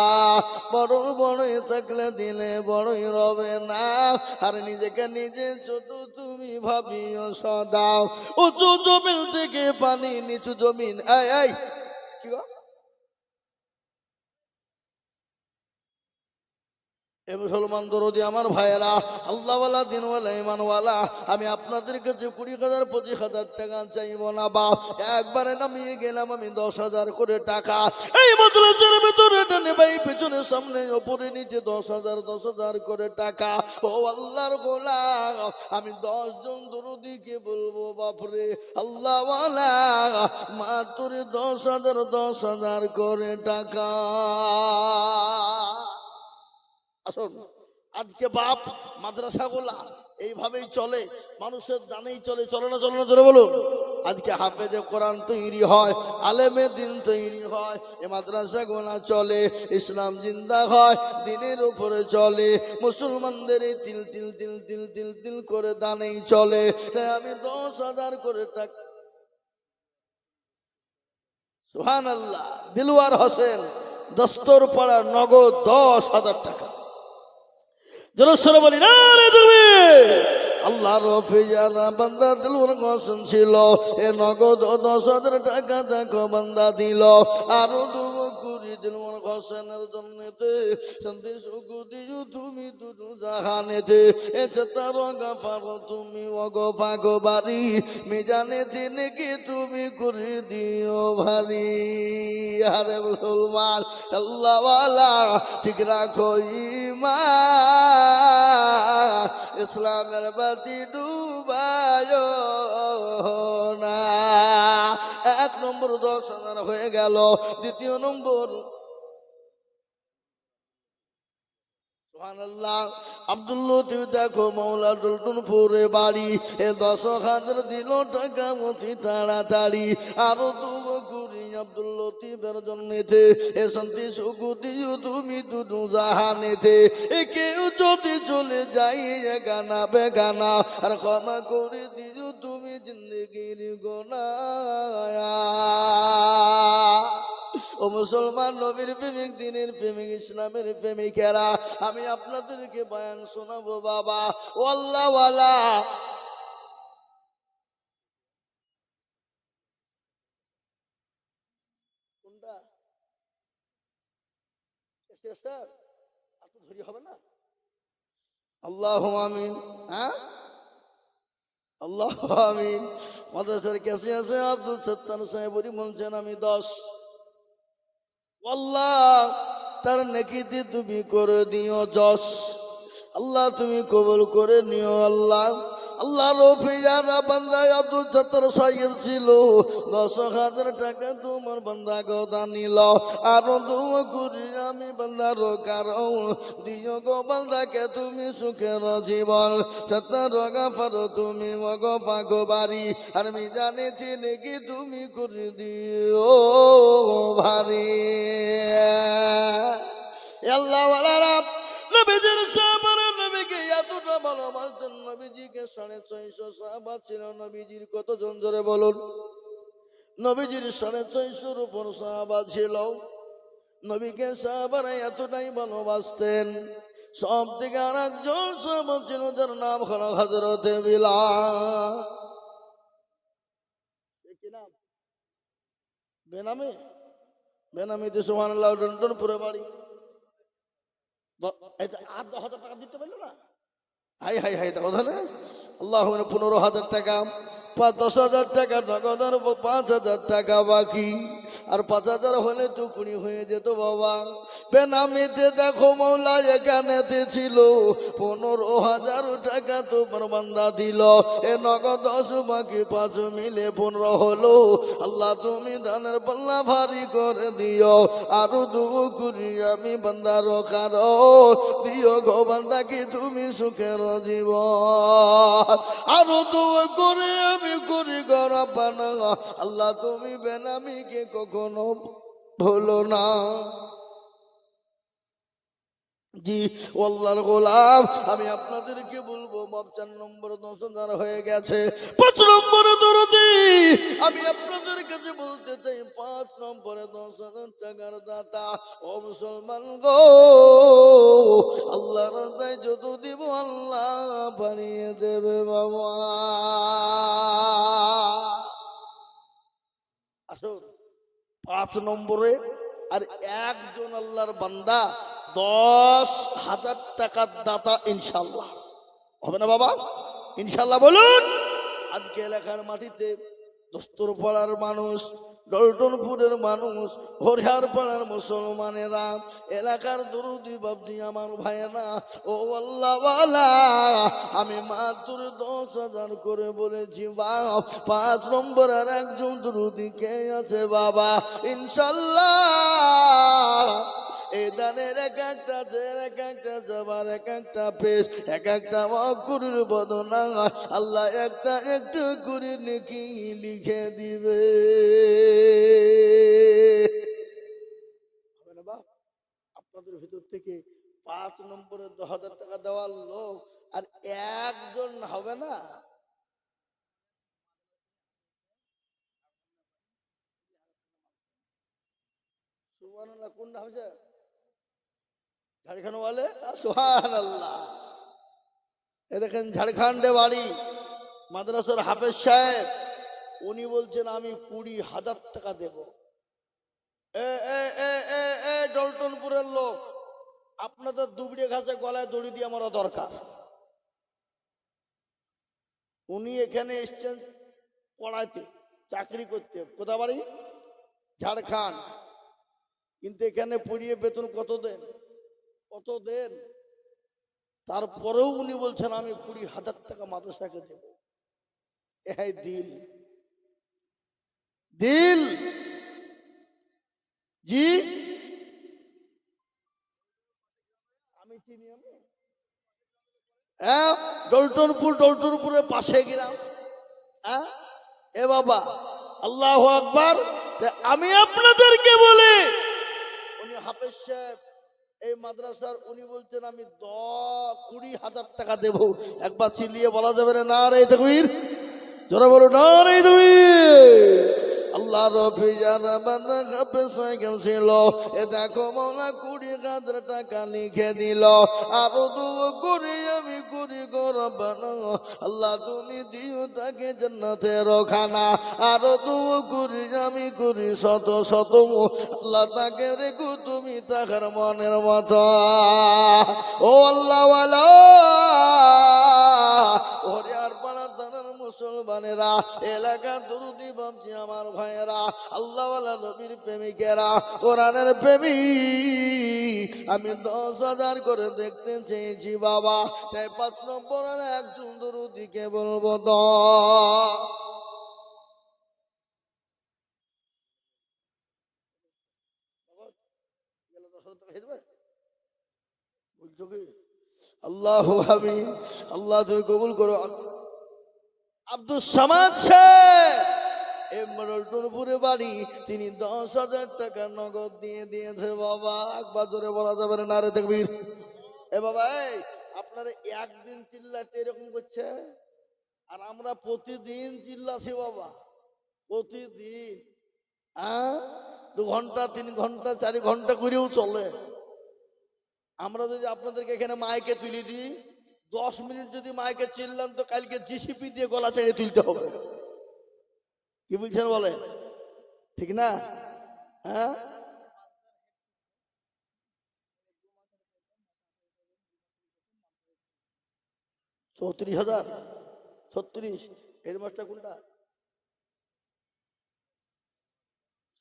বড় বড়ই থাকলে দিলে বড়ই রবে না, আর নিজেকে নিজে ছোট তুমি ভাবিও সদা। উঁচু জমিন থেকে পানি নিচু জমিন। এই এই কি গো এ মুসলমান দরদি আমার ভাইয়েরা, আল্লাহওয়ালা দিনওয়ালা ইমানওয়ালা, আমি আপনাদের কাছে 20,000 25,000 টাকা চাইব না বাপ। একবারে নামিয়ে গেলাম আমি 10,000 করে টাকা। এই মাদ্রাসার ভেতরে টানে ভাই পেছনে সামনে ওপরে নিচে 10,000 10,000 করে টাকা। ও আল্লাহর গোলাম আমি 10 জন দরদিকে বলবো বাপরে আল্লাহওয়ালা মাত্র 10,000 10,000 করে টাকা। আসুন আজকে বাপ মাদ্রাসাগুলা এইভাবেই চলে, মানুষের দানেই চলে, চলে না চলে না চলে বলো। আজকে হাফেজে কোরআন তৈরি হয়, আলেমে দিন তৈরি হয়, এ মাদ্রাসাগুলা চলে, ইসলাম জিন্দা হয়, দিনের উপরে চলে, মুসলমানদের এই তিল তিল তিল তিল তিল তিল করে দানেই চলে। তাই আমি 10,000 করে টাকা। সুবহানাল্লাহ। দিলওয়ার হোসেন দস্তর পাড়া নগদ 10,000 টাকা। জলস্বরে বলি না রে তুমি আল্লাহ রফিয়ারা বান্দা দিলওয়ার হোসেন ছিল, এ নগদ 10,000 টাকা দেখো বান্দা দিল, আরো দু কুড়ি দিলওয়ার হোসেনের জন্যতে শান্তি সুখ দিও তুমি দুটো জাহানেতে। এতে তার গাফার তুমি অগফা গোবারি মিজানে দিনে কি তুমি করে দিও ভারী। আরে মুসলমান আল্লাহওয়ালা ঠিক রাখো ঈমান, ইসলামের বাতি ডুবায় না। 1 নম্বর 10,000 হয়ে গেল। দ্বিতীয় নম্বর সুবহানাল্লাহ আব্দুল লতিফ দেখো মৌলা টলটনপুরে বাড়ি, এ 10,000 দিল টাকা অতি তাড়াতাড়ি, আরো দু কুড়ি আব্দুল লতিফের জন্মেতে, এ শান্তি সুখ দিও তুমি দুটো জাহানেতে। এ কেউ যদি চলে যাই গানা বেগানা, আর ক্ষমা করে দিও তুমি জিন্দগির গোনায়া। ও মুসলমান নবীর প্রেমিক দিনের প্রেমিক ইসলামের প্রেমিকেরা, আমি আপনাদেরকে বয়ান শোনাবো বাবা। ও আল্লাহওয়ালা কোনটা স্যার এত ধরি হবে না? আল্লাহু আমিন। হ্যাঁ আল্লাহু আমিন। মাদ্রাসার কাছে আছে আব্দুল সত্তার সাহেব বলছেন আমি 10। আল্লাহ তার নেকিতে তুমি করে দিও যশ। আল্লাহ তুমি কবুল করে নিও আল্লাহ। আল্লাহ রফিজানা বান্দা আব্দুল সত্তর সাহেব ছিল, 10,000 টাকা তোমার বান্দা গদা নিল। আরো দোয়া করি আমি বান্দার কারণ দিও গো বান্দাকে তুমি সুখের জীবন। সত্তর গাফার তুমি মগ পাগো বাড়ি, আর আমি জানেছি নাকি তুমি করে দিও ভারী। আল্লাহ ওয়ালারা নবীজির সাহাবারা নবীকে এতটা ভালোবাসতেন, নবীজিকে 650 সাহাবা ছিল। নবীজির কতজন জোরে বলুন? নবীজির 650 উপর সাহাবা ছিল। নবীকে সাহাবারা এতটাই ভালোবাসতেন। সব থেকে আর একজন সাহাবা ছিল যার নাম হলো হযরতে বিলাল। কি নাম? বেনামে? বেনামিতে সুবহানাল্লাহ। রংপুরে বাড়ি। 10,000 টাকা দিতে পারলো না? হাই হাই হাই, কথা না? আল্লাহ 15,000 টাকা, 10,000 টাকা নগদ, 5,000 টাকা বাকি। আর 5,000 হলে তো 20 হয়ে যেত বাবা। বেনামিতে দেখো মৌলা এখানেতে ছিল 15,000 টাকা তোমার বান্দা দিল। এ নগদ 10 বাকি 5 মিলে 15 হলো। আল্লাহ তুমি দানের পাল্লা ভারী করে দিও। আরো দুঃখ করি আমি বান্দার কারণ দিও গো বান্দাকে তুমি সুখের জীবন। আরো দুঃখ করে আমি করি গো রব্বানা, আল্লাহ তুমি বেনামিকে কখনো ভুলো না। জি আল্লাহর গোলাম, আমি আপনাদেরকে বলবো মাপ 4 নম্বর 10,000 হয়ে গেছে। 5 নম্বরে দরদি আমি আপনাদের কাছে বলতে চাই, 5 নম্বরে 10,000 টাকার দাতা। ও মুসলমান গো, আল্লাহর রাস্তায় যত দিব আল্লাহ বানিয়ে দেবে বাবা। আসুন 5 নম্বরে আর একজন আল্লাহর বান্দা 10,000 টাকার দাতা ইনশাল্লাহ হবে না বাবা? ইনশাল্লাহ বলুন। আজকে এলাকার মাটিতে দস্তরপাড়ার মানুষ, ডলটনপুরের মানুষ, হরিহার পাড়ার মুসলমানেরা, এলাকার দরুদি বাবজি আমার ভাইয়েরা, ও আল্লাহ ওয়ালা, আমি মাত্র 10,000 করে বলেছি বাপ। 5 নম্বর আর একজন দরুদি কে আছে বাবা? ইনশাল্লাহ এই দানের এক একটা জের, এক একটা জবার, এক একটা পেশ, এক একটা অকুরের বদনা আল্লাহ একটা একটা করে নেকি লিখে দিবে। আপনাদের ভিতর থেকে 5 নম্বরে 10,000 টাকা দেওয়ার লোক আর একজন হবে না? সুবহানাল্লাহ। কোনটা হয়েছে? ঝাড়খণ্ড বলে সুবহানাল্লাহ। এ দেখেন ঝাড়খণ্ডে বাড়ি, মাদ্রাসার হাফেজ সাহেব, উনি বলছেন আমি 20,000 টাকা দেব। ডলটনপুরের লোক, আপনাদের দুবড়ে ঘাসে গলায় দড়ি দিয়ে আমার দরকার। উনি এখানে এসছেন পড়াইতে, চাকরি করতে। কোথা বাড়ি? ঝাড়খণ্ড। কিন্তু এখানে পড়িয়ে বেতন কত দেন? কত দেন? তারপরেও উনি বলছেন আমি 20,000 টাকা মাদ্রাসাকে দেব। এই দিল দিল জি আমি চিনি। আমি ডলটনপুরের পাশে গ্রাম। এ বাবা আল্লাহু আকবার। আমি আপনাদেরকে বলি, উনি হাফেজ সাহেব এই মাদ্রাসার, উনি বলছেন আমি 20,000 টাকা দেব। একবার চিল্লিয়ে বলা যাবে না? নারে তাকবীর, জোরে বলো নারে তাকবীর। আল্লাহ রফি জানা বান্দা হাফেজ সাহেব ছিল। এ দেখো মৌলা 20,000 টাকা লিখে দিল। আরো দুঃখ করি আমি করি গো রব্বানা, আল্লাহ তুমি দিও তাকে জান্নাতের খানা। আরো দুঃখ করি আমি করি শত শত, আল্লাহ তাকে রেখো তুমি তাহার মনের মতো। ও আল্লাহ ওয়ালা, ওরে আর পাড়া থানার মুসলমানেরা, এলাকা দরুদি ভাবছি আমার ভাইয়েরা, আল্লাহওয়ালা নবীর প্রেমিকেরা, কোরআনের প্রেমিক, আমি 10,000 করে দেখতে চেয়েছি বাবা, তাই 5 নম্বরের একজন দরুদিকে বলবো আল্লাহ আমি আল্লাহ তুমি কবুল করো। আব্দুল সামাদ মডেলপুরে বাড়ি, তিনি 10,000 টাকা নগদ দিয়ে দিয়েছে বাবা। একবার জোরে বলা যাবে না রে তাকবীর। এ বাবা, এই আপনারা একদিন চিল্লাতে এরকম করছে, আর আমরা প্রতিদিন চিল্লাছি বাবা, প্রতিদিন 2 ঘন্টা 3 ঘন্টা 4 ঘন্টা করেও চলে। আমরা যদি আপনাদেরকে এখানে মাইকে তুলে দিই, 10 মিনিট যদি মাইকে চিল্লাম, তো কালকে জিসিপি দিয়ে গলা ছেড়ে তুলতে হবে। কি বলছেন বলে, ঠিক না? হ্যাঁ, 34,000 36 এর মাসটা কোনটা?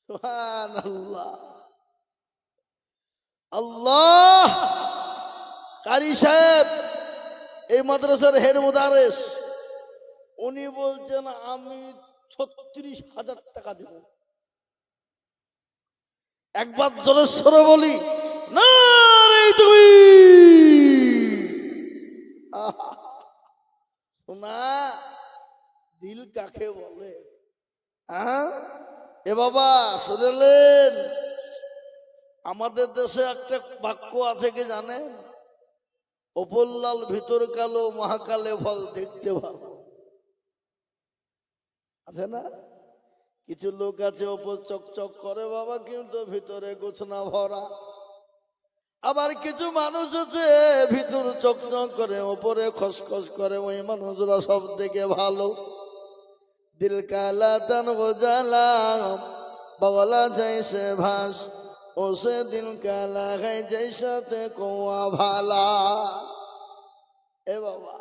সুবহানাল্লাহ। আল্লাহ, কারি সাহেব এই মাদ্রাসার হেড মুদারেস, উনি বলছেন আমি 36,000 টাকা দেব। একবার জোরে সরে বলি নারে তাকবীর। শোনা দিল কাকে বলে? এ বাবা শুনলেন, আমাদের দেশে একটা বাক্য আছে কি জানেন? ওপর লাল ভিতর কালো, মহাকালে ফল দেখতে ভালো। আছে না? কিছু লোক আছে ওপর চকচক করে বাবা, কিন্তু ভিতরে গোছনা ভরা। আবার কিছু মানুষ আছে ভিতর চকচক করে, ওপরে খসখস করে, ওই মানুষরা সব থেকে ভালো। দিল কালা তন গোজালা বগলা জৈসে ভাস, ওসে দিল কালা है जैसे ते कोआ भाला। ए बाबा।